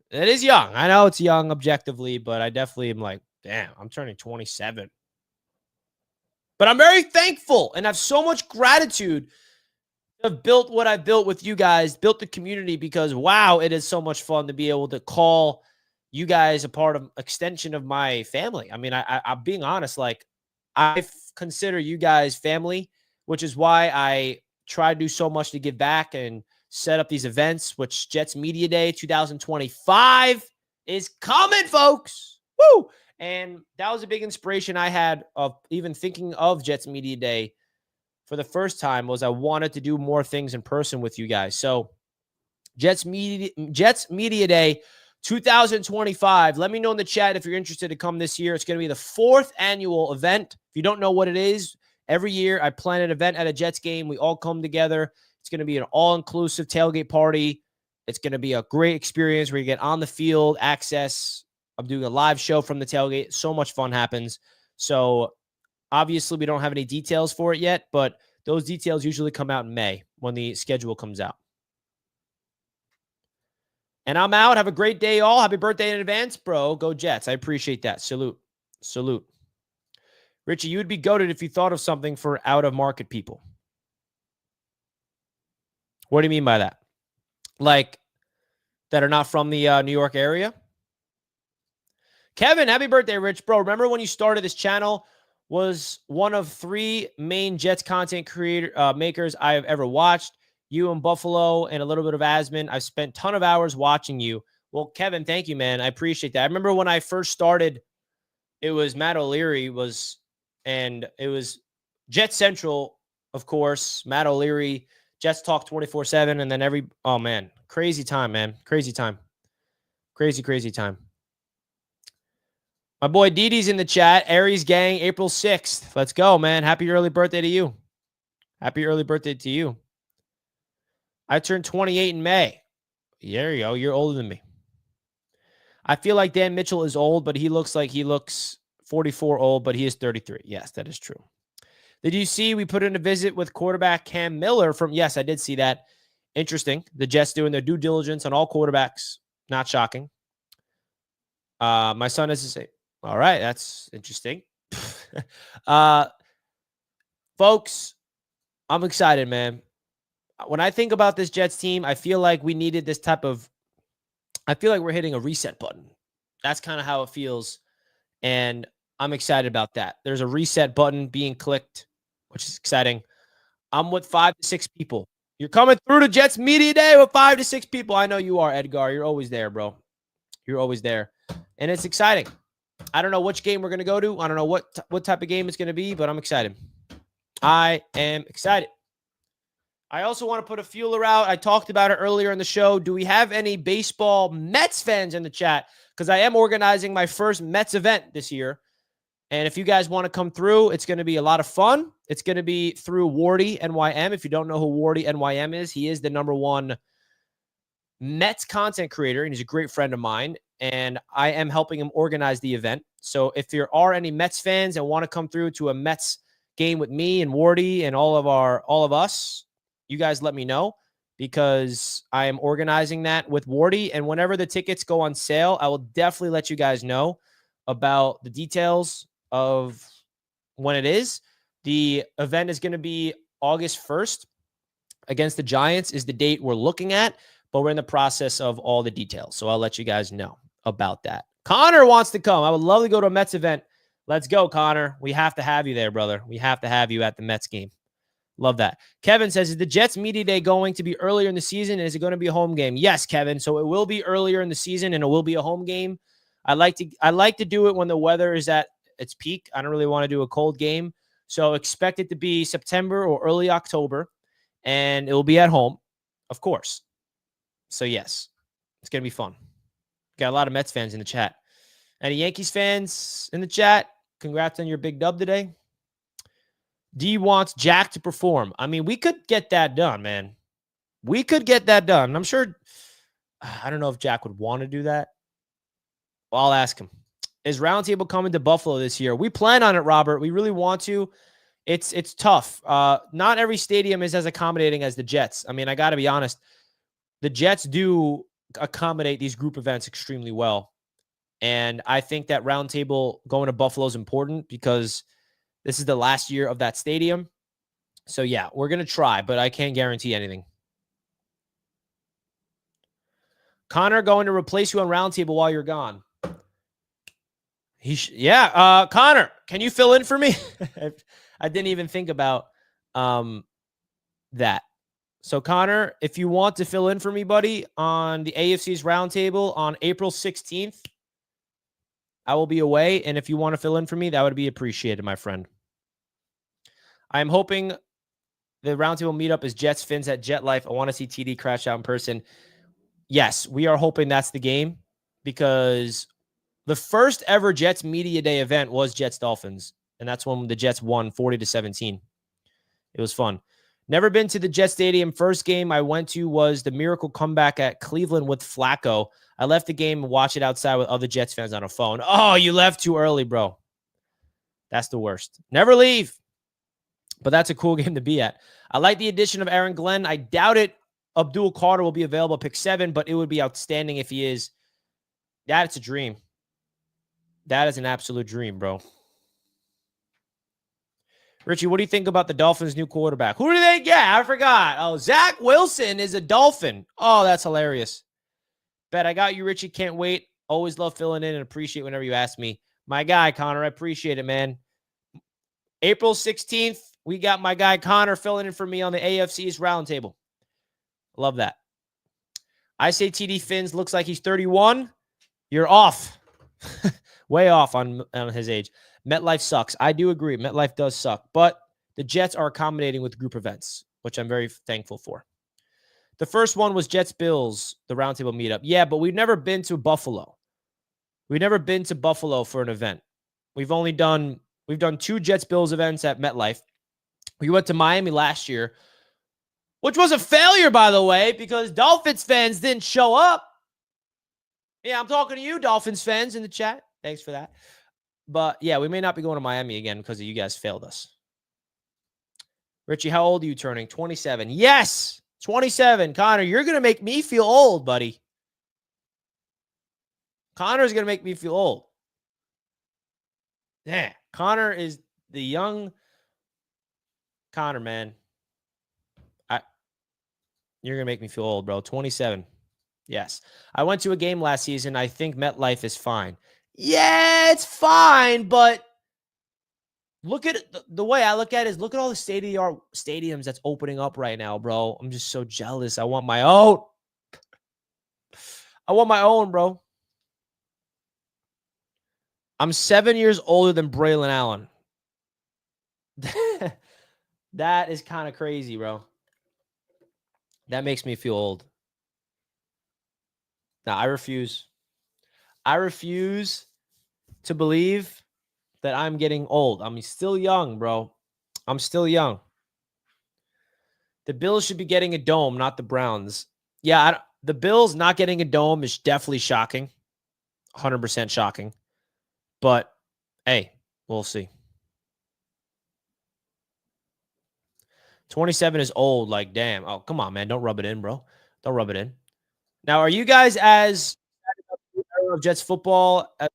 it is young. I know it's young objectively, but I definitely am like, damn, I'm turning 27. But I'm very thankful and have so much gratitude to have built what I built with you guys, built the community because, wow, it is so much fun to be able to call you guys a part of extension of my family. I mean, I'm being honest, like I consider you guys family, which is why I try to do so much to give back and set up these events, which Jets Media Day 2025 is coming, folks. Woo! And that was a big inspiration I had of even thinking of Jets Media Day for the first time was I wanted to do more things in person with you guys. So Jets Media Day 2025. Let me know in the chat if you're interested to come this year. It's going to be the 4th annual event. If you don't know what it is, every year I plan an event at a Jets game. We all come together. It's going to be an all-inclusive tailgate party. It's going to be a great experience where you get on the field, access. I'm doing a live show from the tailgate. So much fun happens. So obviously we don't have any details for it yet, but those details usually come out in May when the schedule comes out. And I'm out. Have a great day, all. Happy birthday in advance, bro. Go Jets. I appreciate that. Salute. Salute. Richie, you would be goated if you thought of something for out-of-market people. What do you mean by that? Like, that are not from the New York area? Kevin, happy birthday, Rich. Bro, remember when you started this channel? Was one of 3 main Jets content makers I have ever watched. You and Buffalo and a little bit of Asman. I've spent a ton of hours watching you. Well, Kevin, thank you, man. I appreciate that. I remember when I first started, it was Matt O'Leary and it was Jet Central, of course, Matt O'Leary, Jets Talk 24/7, and then oh, man, crazy time, man. Crazy time. Crazy time. My boy Didi's in the chat. Aries Gang, April 6th. Let's go, man. Happy early birthday to you. Happy early birthday to you. I turned 28 in May. There you go. You're older than me. I feel like Dan Mitchell is old, but he looks like he looks 44 old, but he is 33. Yes, that is true. Did you see we put in a visit with quarterback Cam Miller from, yes, I did see that. Interesting. The Jets doing their due diligence on all quarterbacks. Not shocking. My son is the same. All right, that's interesting. Folks, I'm excited, man. When I think about this Jets team, I feel like we needed this type of, I feel like we're hitting a reset button. That's kind of how it feels. And I'm excited about that. There's a reset button being clicked, which is exciting. I'm with 5 to 6 people. You're coming through to Jets Media Day with 5 to 6 people. I know you are, Edgar. You're always there, bro. You're always there. And it's exciting. I don't know which game we're going to go to. I don't know what type of game it's going to be, but I'm excited. I am excited. I also want to put a feeler out. I talked about it earlier in the show. Do we have any baseball Mets fans in the chat? Because I am organizing my first Mets event this year. And if you guys want to come through, it's going to be a lot of fun. It's going to be through Wardy NYM. If you don't know who Wardy NYM is, he is the #1 Mets content creator, and he's a great friend of mine. And I am helping him organize the event. So if there are any Mets fans and want to come through to a Mets game with me and Wardy and all of us, you guys let me know, because I am organizing that with Wardy. And whenever the tickets go on sale, I will definitely let you guys know about the details of when it is. The event is going to be August 1st against the Giants is the date we're looking at, but we're in the process of all the details. So I'll let you guys know about that. Connor wants to come. I would love to go to a Mets event. Let's go, Connor. We have to have you there, brother. We have to have you at the Mets game. Love that. Kevin says, is the Jets media day going to be earlier in the season? And is it going to be a home game? Yes, Kevin. So it will be earlier in the season and it will be a home game. I like to do it when the weather is at its peak. I don't really want to do a cold game. So expect it to be September or early October, and it will be at home, of course. So yes, it's going to be fun. Got a lot of Mets fans in the chat. Any Yankees fans in the chat? Congrats on your big dub today. D wants Jack to perform. I mean, we could get that done, man. We could get that done. I'm sure. I don't know if Jack would want to do that. Well, I'll ask him. Is Roundtable coming to Buffalo this year? We plan on it, Robert. We really want to. It's tough. Not every stadium is as accommodating as the Jets. I mean, I got to be honest. The Jets do accommodate these group events extremely well. And I think that Roundtable going to Buffalo is important because this is the last year of that stadium. So, yeah, we're going to try, but I can't guarantee anything. Connor going to replace you on Roundtable while you're gone. Connor, can you fill in for me? I didn't even think about that. So, Connor, if you want to fill in for me, buddy, on the AFC's Roundtable on April 16th, I will be away. And if you want to fill in for me, that would be appreciated, my friend. I'm hoping the Roundtable meetup is Jets Fins at Jet Life. I want to see TD crash out in person. Yes, we are hoping that's the game, because the first ever Jets Media Day event was Jets Dolphins, and that's when the Jets won 40-17. It was fun. Never been to the Jet Stadium. First game I went to was the miracle comeback at Cleveland with Flacco. I left the game and watched it outside with other Jets fans on a phone. Oh, you left too early, bro. That's the worst. Never leave. But that's a cool game to be at. I like the addition of Aron Glenn. I doubt it. Abdul Carter will be available pick 7, but it would be outstanding if he is. That's a dream. That is an absolute dream, bro. Richie, what do you think about the Dolphins' new quarterback? Who do they get? I forgot. Oh, Zach Wilson is a Dolphin. Oh, that's hilarious. Bet I got you, Richie. Can't wait. Always love filling in and appreciate whenever you ask me. My guy, Connor, I appreciate it, man. April 16th, we got my guy Connor filling in for me on the AFC's Roundtable. Love that. I say TD Fins looks like he's 31. You're off. Way off on his age. MetLife sucks. I do agree. MetLife does suck. But the Jets are accommodating with group events, which I'm very thankful for. The first one was Jets-Bills, the Roundtable meetup. Yeah, but we've never been to Buffalo. We've never been to Buffalo for an event. We've done 2 Jets-Bills events at MetLife. We went to Miami last year, which was a failure, by the way, because Dolphins fans didn't show up. Yeah, I'm talking to you, Dolphins fans in the chat. Thanks for that. But, yeah, we may not be going to Miami again because you guys failed us. Richie, how old are you turning? 27. Yes, 27. Connor, you're going to make me feel old, buddy. Connor's going to make me feel old. Yeah, Connor is the young Connor, man. You're going to make me feel old, bro. 27. Yes. I went to a game last season. I think MetLife is fine. Yeah, it's fine, but look at it. The way I look at it is look at all the state-of-the-art stadiums that's opening up right now, bro. I'm just so jealous. I want my own. I want my own, bro. I'm 7 years older than Braylon Allen. That is kind of crazy, bro. That makes me feel old. Now, I refuse. I refuse to believe that I'm getting old. I'm still young, bro. I'm still young. The Bills should be getting a dome, not the Browns. Yeah, the Bills not getting a dome is definitely shocking. 100% shocking. But, hey, we'll see. 27 is old. Like, damn. Oh, come on, man. Don't rub it in, bro. Don't rub it in. Now, are you guys as of Jets football as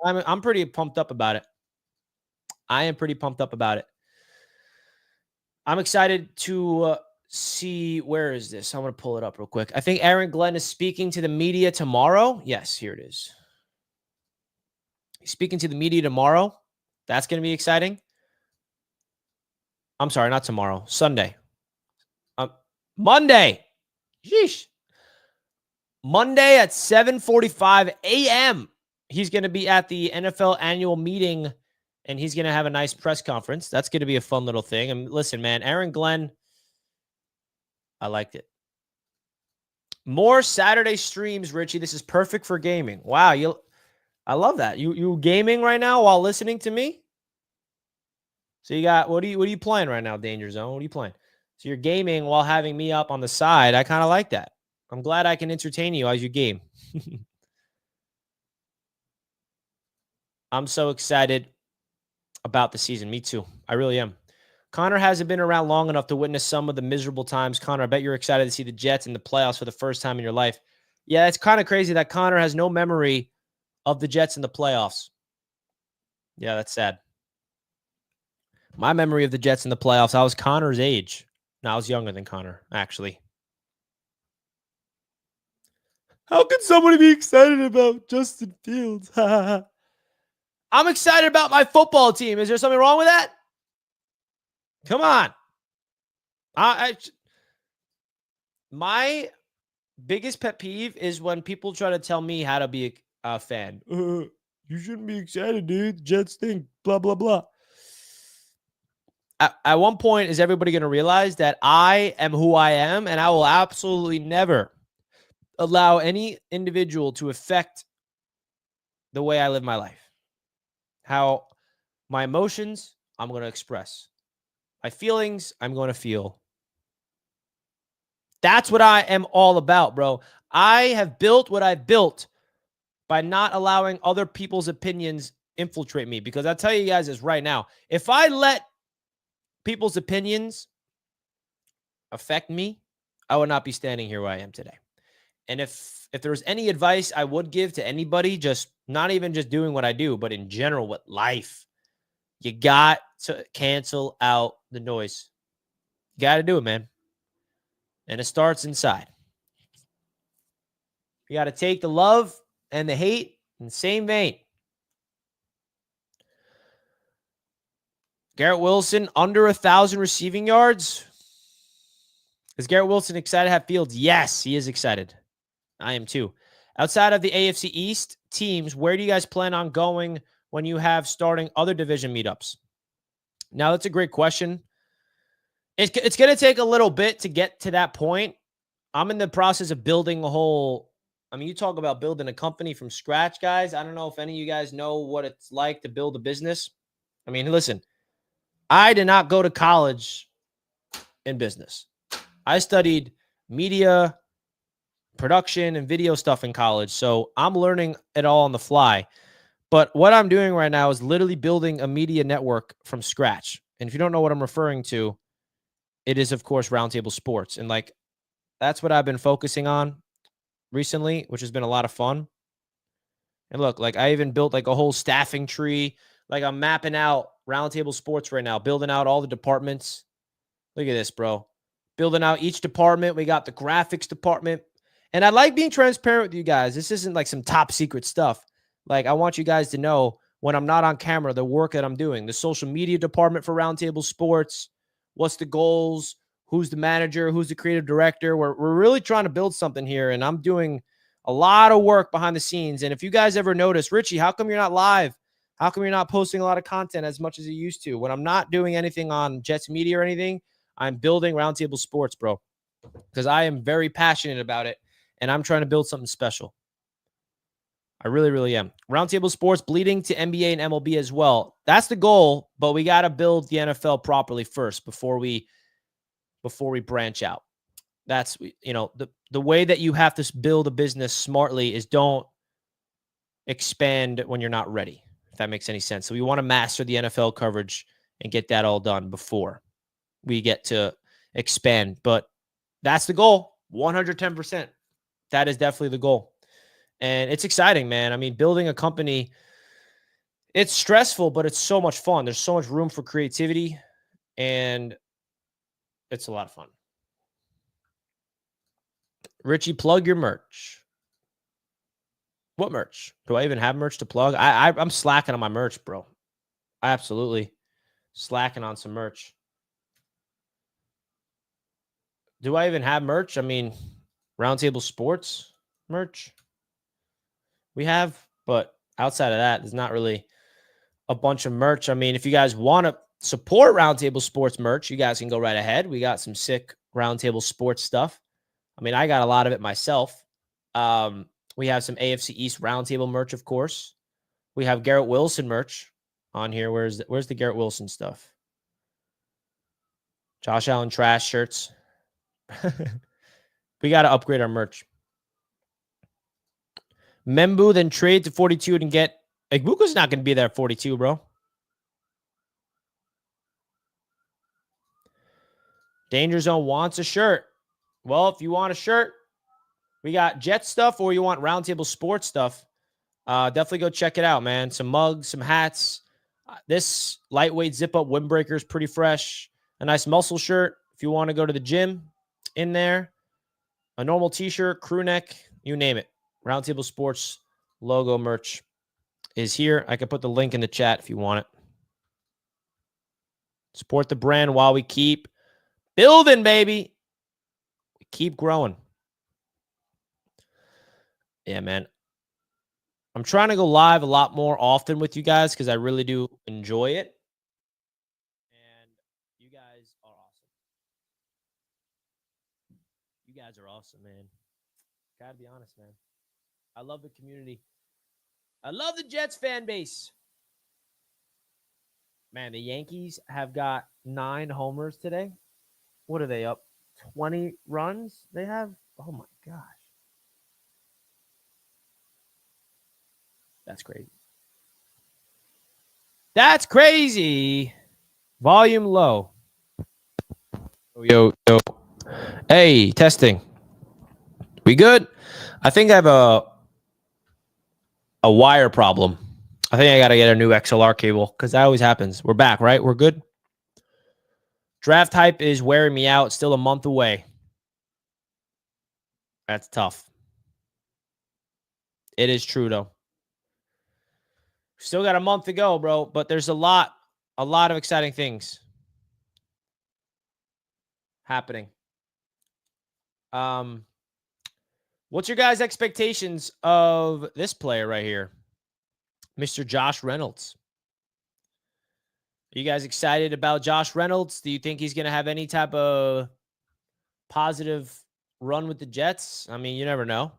I am? I'm pretty pumped up about it. I am pretty pumped up about it. I'm excited to see, where is this? I want to pull it up real quick. I think Aron Glenn is speaking to the media tomorrow. Yes, here it is. He's speaking to the media tomorrow. That's going to be exciting. I'm sorry, not tomorrow. Sunday. Monday. Sheesh. Monday at 7:45 a.m. He's going to be at the NFL annual meeting, and he's going to have a nice press conference. That's going to be a fun little thing. And listen, man, Aron Glenn, I liked it. More Saturday streams, Richie. This is perfect for gaming. Wow, I love that. You gaming right now while listening to me? So you got, what are you playing right now, Danger Zone? What are you playing? So you're gaming while having me up on the side. I kind of like that. I'm glad I can entertain you as you game. I'm so excited about the season. Me too. I really am. Connor hasn't been around long enough to witness some of the miserable times. Connor, I bet you're excited to see the Jets in the playoffs for the first time in your life. Yeah, it's kind of crazy that Connor has no memory of the Jets in the playoffs. Yeah, that's sad. My memory of the Jets in the playoffs, I was Connor's age. No, I was younger than Connor, actually. How can somebody be excited about Justin Fields? I'm excited about my football team. Is there something wrong with that? Come on. My biggest pet peeve is when people try to tell me how to be a fan. You shouldn't be excited, dude. The Jets stink. Blah, blah, blah. At one point, is everybody going to realize that I am who I am, and I will absolutely never allow any individual to affect the way I live my life. How my emotions, I'm going to express. My feelings, I'm going to feel. That's what I am all about, bro. I have built what I've built by not allowing other people's opinions infiltrate me. Because I'll tell you guys this right now. If I let people's opinions affect me, I would not be standing here where I am today. And if there's any advice I would give to anybody, just not even just doing what I do, but in general with life, you got to cancel out the noise. You got to do it, man. And it starts inside. You got to take the love and the hate in the same vein. Garrett Wilson, under 1,000 receiving yards. Is Garrett Wilson excited to have Fields? Yes, he is excited. I am too. Outside of the AFC East teams, where do you guys plan on going when you have starting other division meetups? Now, that's a great question. It's going to take a little bit to get to that point. I'm in the process of building a whole, you talk about building a company from scratch, guys. I don't know if any of you guys know what it's like to build a business. Listen, I did not go to college in business. I studied media, production, and video stuff in college. So I'm learning it all on the fly. But what I'm doing right now is literally building a media network from scratch. And if you don't know what I'm referring to, it is, of course, Roundtable Sports. And that's what I've been focusing on recently, which has been a lot of fun. And look, I even built a whole staffing tree. I'm mapping out Roundtable Sports right now, building out all the departments. Look at this, bro. Building out each department. We got the graphics department. And I like being transparent with you guys. This isn't some top secret stuff. I want you guys to know when I'm not on camera, the work that I'm doing. The social media department for Roundtable Sports. What's the goals? Who's the manager? Who's the creative director? We're really trying to build something here, and I'm doing a lot of work behind the scenes. And if you guys ever notice, Richie, how come you're not live? How come you're not posting a lot of content as much as you used to? When I'm not doing anything on Jets Media or anything, I'm building Roundtable Sports, bro. because I am very passionate about it, and I'm trying to build something special. I really, really am. Roundtable Sports bleeding to NBA and MLB as well. That's the goal, but we got to build the NFL properly first before we branch out. That's, the way that you have to build a business smartly is don't expand when you're not ready, if that makes any sense. So we want to master the NFL coverage and get that all done before we get to expand. But that's the goal, 110%. That is definitely the goal. And it's exciting, man. I mean, building a company, it's stressful, but it's so much fun. There's so much room for creativity, and it's a lot of fun. Richie, plug your merch. What merch? Do I even have merch to plug? I'm slacking on my merch, bro. Absolutely slacking on some merch. Do I even have merch? I mean, Roundtable Sports merch we have, but outside of that, there's not really a bunch of merch. I mean, if you guys want to support Roundtable Sports merch, you guys can go right ahead. We got some sick Roundtable Sports stuff. I mean, I got a lot of it myself. We have some AFC East Roundtable merch, of course. We have Garrett Wilson merch on here. Where's the Garrett Wilson stuff? Josh Allen trash shirts. We got to upgrade our merch. Membu then trade to 42 and get Igbuka's not going to be there at 42, bro. Danger Zone wants a shirt. Well, if you want a shirt, we got Jet stuff, or you want Roundtable Sports stuff, definitely go check it out, man. Some mugs, some hats. This lightweight zip-up windbreaker is pretty fresh. A nice muscle shirt if you want to go to the gym in there. A normal t-shirt, crew neck, you name it. Roundtable Sports logo merch is here. I can put the link in the chat if you want it. Support the brand while we keep building, baby. We keep growing. Yeah, man. I'm trying to go live a lot more often with you guys because I really do enjoy it. And you guys are awesome. You guys are awesome, man. Gotta be honest, man. I love the community. I love the Jets fan base. Man, the Yankees have got 9 homers today. What are they up? 20 runs they have? Oh, my gosh. That's crazy. That's crazy. Volume low. Yo. Hey, testing. We good? I think I have a wire problem. I think I got to get a new XLR cable because that always happens. We're back, right? We're good? Draft hype is wearing me out. Still a month away. That's tough. It is true, though. Still got a month to go, bro, but there's a lot of exciting things happening. What's your guys' expectations of this player right here? Mr. Josh Reynolds. Are you guys excited about Josh Reynolds? Do you think he's going to have any type of positive run with the Jets? I mean, you never know.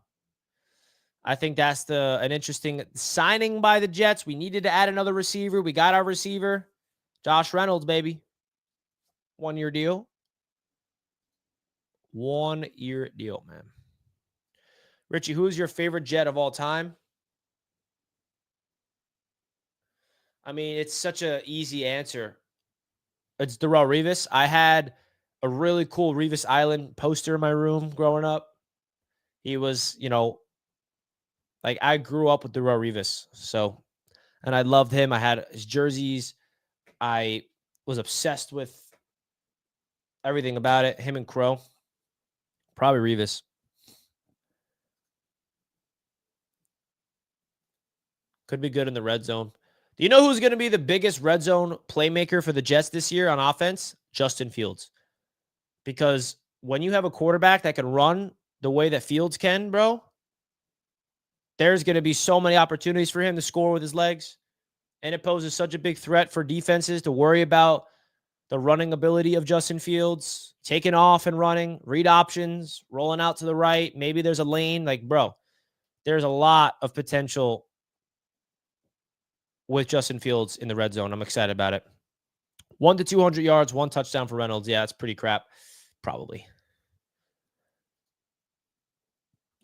I think that's an interesting signing by the Jets. We needed to add another receiver. We got our receiver. Josh Reynolds, baby. 1-year deal. 1-year deal, man. Richie, who's your favorite Jet of all time? I mean, it's such an easy answer. It's Darrelle Revis. I had a really cool Revis Island poster in my room growing up. He was, like I grew up with Darrelle Revis. So, and I loved him. I had his jerseys. I was obsessed with everything about it. Him and Crow. Probably Revis. Could be good in the red zone. Do you know who's going to be the biggest red zone playmaker for the Jets this year on offense? Justin Fields. Because when you have a quarterback that can run the way that Fields can, bro, there's going to be so many opportunities for him to score with his legs. And it poses such a big threat for defenses to worry about the running ability of Justin Fields, taking off and running, read options, rolling out to the right. Maybe there's a lane. Like, bro, there's a lot of potential with Justin Fields in the red zone. I'm excited about it. 1 to 200 yards, 1 touchdown for Reynolds. Yeah, it's pretty crap. Probably.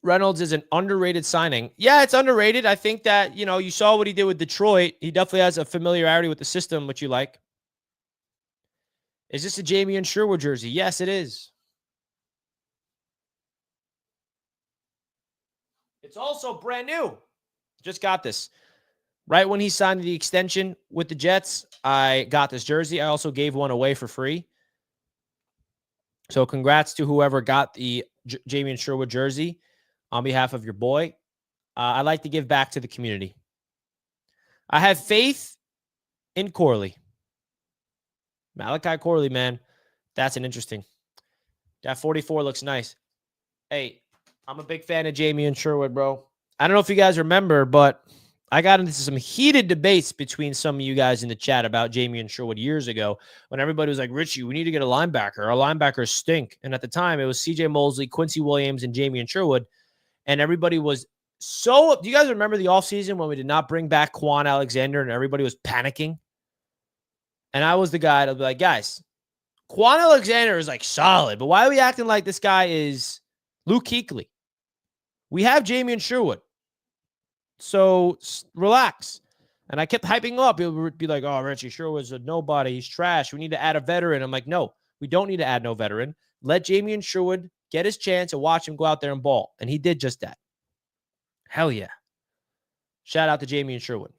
Reynolds is an underrated signing. Yeah, it's underrated. I think that, you saw what he did with Detroit. He definitely has a familiarity with the system, which you like. Is this a Jamie Sherwood jersey? Yes, it is. It's also brand new. Just got this. Right when he signed the extension with the Jets, I got this jersey. I also gave one away for free. So congrats to whoever got the Jamie Sherwood jersey on behalf of your boy. I like to give back to the community. I have faith in Corley. Malachi Corley, man. That's an interesting. That 44 looks nice. Hey, I'm a big fan of Jamie Sherwood, bro. I don't know if you guys remember, but I got into some heated debates between some of you guys in the chat about Jamie Sherwood years ago when everybody was like, Richie, we need to get a linebacker. Our linebackers stink. And at the time, it was CJ Mosley, Quincy Williams, and Jamie Sherwood. And everybody was so... Do you guys remember the offseason when we did not bring back Quan Alexander and everybody was panicking? And I was the guy to be like, guys, Quan Alexander is like solid, but why are we acting like this guy is Luke Kuechly? We have Jamie Sherwood. So relax. And I kept hyping up. It would be like, oh, Richie Sherwood's a nobody. He's trash. We need to add a veteran. I'm like, no, we don't need to add no veteran. Let Jamie Sherwood get his chance and watch him go out there and ball. And he did just that. Hell yeah. Shout out to Jamie Sherwood.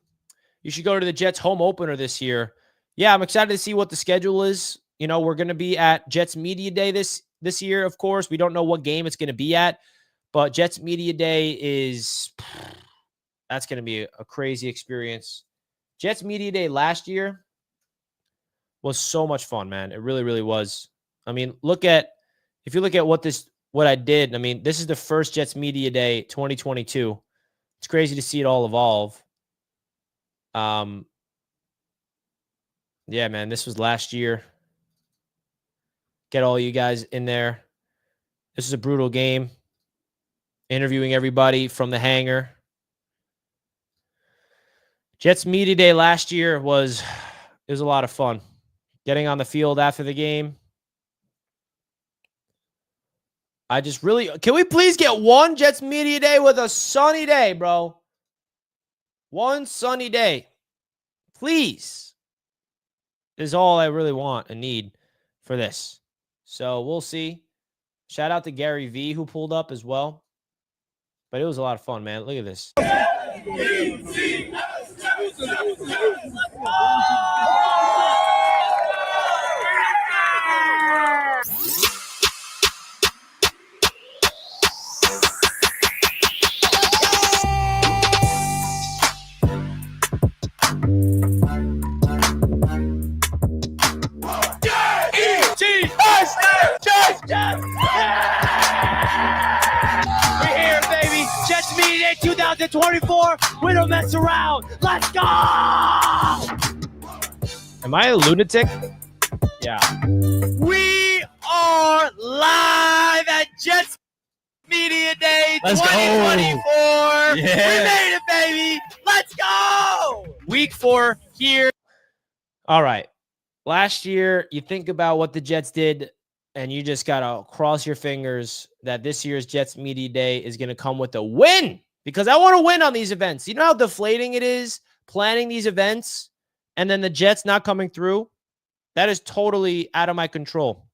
You should go to the Jets home opener this year. Yeah, I'm excited to see what the schedule is. We're going to be at Jets Media Day this year, of course. We don't know what game it's going to be at, but Jets Media Day that's going to be a crazy experience. Jets Media Day last year was so much fun, man. It really, really was. I mean, if you look at what I did, I mean, this is the first Jets Media Day 2022. It's crazy to see it all evolve. Yeah, man, this was last year. Get all you guys in there. This is a brutal game. Interviewing everybody from the hangar. Jets Media Day last year was a lot of fun. Getting on the field after the game. Can we please get one Jets Media Day with a sunny day, bro? One sunny day. Please. Is all I really want and need for this. So we'll see. Shout out to Gary V who pulled up as well. But it was a lot of fun, man. Look at this. We're here, baby. Jets Media Day 2024. We don't mess around. Let's go! Am I a lunatic? Yeah. We are live at Jets Media Day 2024. Yeah. We made it, baby. Let's go! Week 4 here. All right. Last year, you think about what the Jets did, and you just got to cross your fingers that this year's Jets Media Day is going to come with a win, because I want to win on these events. You know how deflating it is planning these events and then the Jets not coming through? That is totally out of my control.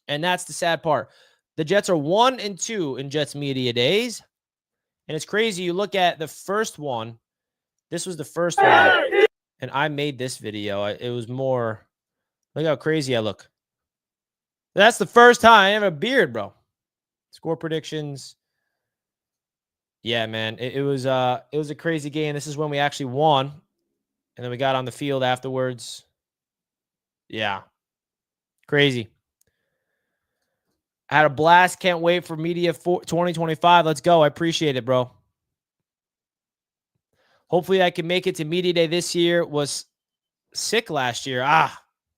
And that's the sad part. The Jets are 1-2 in Jets Media Days. And it's crazy. You look at the first one. This was the first one. And I made this video. It was more, look how crazy I look. That's the first time I have a beard, bro. Score predictions. Yeah, man. It was a crazy game. This is when we actually won. And then we got on the field afterwards. Yeah. Crazy. I had a blast. Can't wait for Media 2025. Let's go. I appreciate it, bro. Hopefully I can make it to Media Day this year. Was sick last year.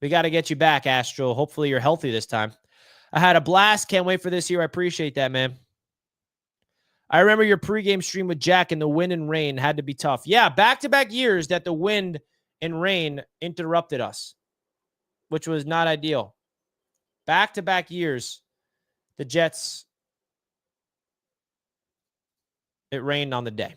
We got to get you back, Astro. Hopefully you're healthy this time. I had a blast. Can't wait for this year. I appreciate that, man. I remember your pregame stream with Jack and the wind and rain had to be tough. Yeah, back-to-back years that the wind and rain interrupted us, which was not ideal. Back-to-back years, the Jets, it rained on the day.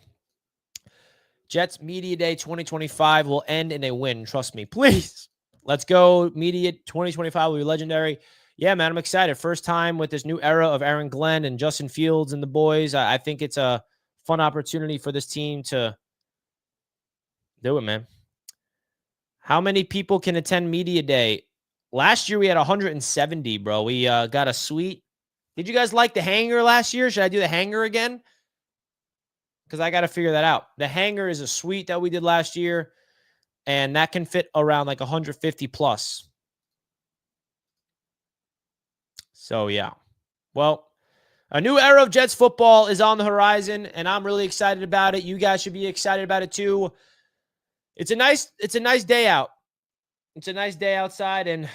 Jets Media Day 2025 will end in a win. Trust me, please. Let's go. Media 2025 will be legendary. Yeah, man, I'm excited. First time with this new era of Aron Glenn and Justin Fields and the boys. I think it's a fun opportunity for this team to do it, man. How many people can attend Media Day? Last year we had 170, bro. We got a suite. Did you guys like the hangar last year? Should I do the hangar again? Because I got to figure that out. The hangar is a suite that we did last year, and that can fit around like 150 plus. So, yeah. Well, a new era of Jets football is on the horizon, and I'm really excited about it. You guys should be excited about it too. It's a nice day out. It's a nice day outside, and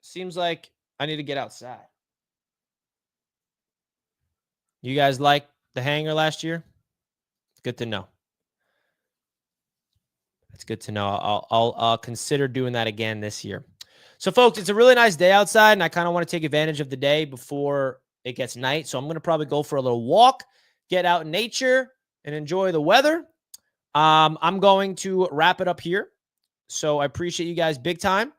seems like I need to get outside. You guys like the hangar last year? Good to know. It's good to know. I'll consider doing that again this year. So, folks, it's a really nice day outside, and I kind of want to take advantage of the day before it gets night. So I'm going to probably go for a little walk, get out in nature, and enjoy the weather. I'm going to wrap it up here. So I appreciate you guys big time.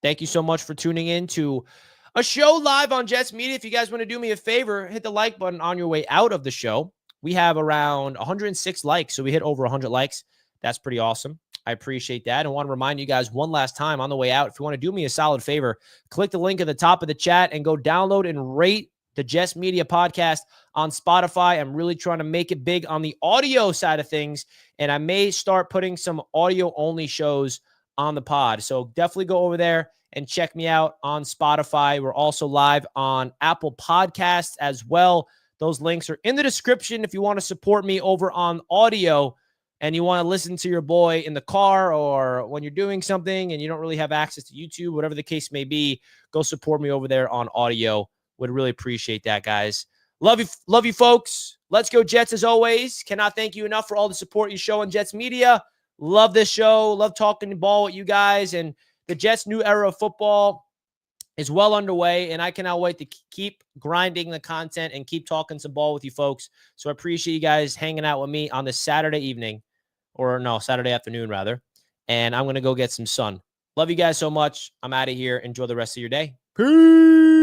Thank you so much for tuning in to a show live on Jets Media. If you guys want to do me a favor, hit the like button on your way out of the show. We have around 106 likes, so we hit over 100 likes. That's pretty awesome. I appreciate that. I want to remind you guys one last time on the way out, if you want to do me a solid favor, click the link at the top of the chat and go download and rate the Jets Media podcast on Spotify. I'm really trying to make it big on the audio side of things, and I may start putting some audio-only shows on the pod. So definitely go over there and check me out on Spotify. We're also live on Apple Podcasts as well. Those links are in the description if you want to support me over on audio and you want to listen to your boy in the car or when you're doing something and you don't really have access to YouTube, whatever the case may be, go support me over there on audio. Would really appreciate that, guys. Love you, folks. Let's go Jets as always. Cannot thank you enough for all the support you show on Jets Media. Love this show. Love talking ball with you guys. And the Jets' new era of football is well underway, and I cannot wait to keep grinding the content and keep talking some ball with you folks. So I appreciate you guys hanging out with me on this Saturday evening, or no, Saturday afternoon, rather. And I'm going to go get some sun. Love you guys so much. I'm out of here. Enjoy the rest of your day. Peace.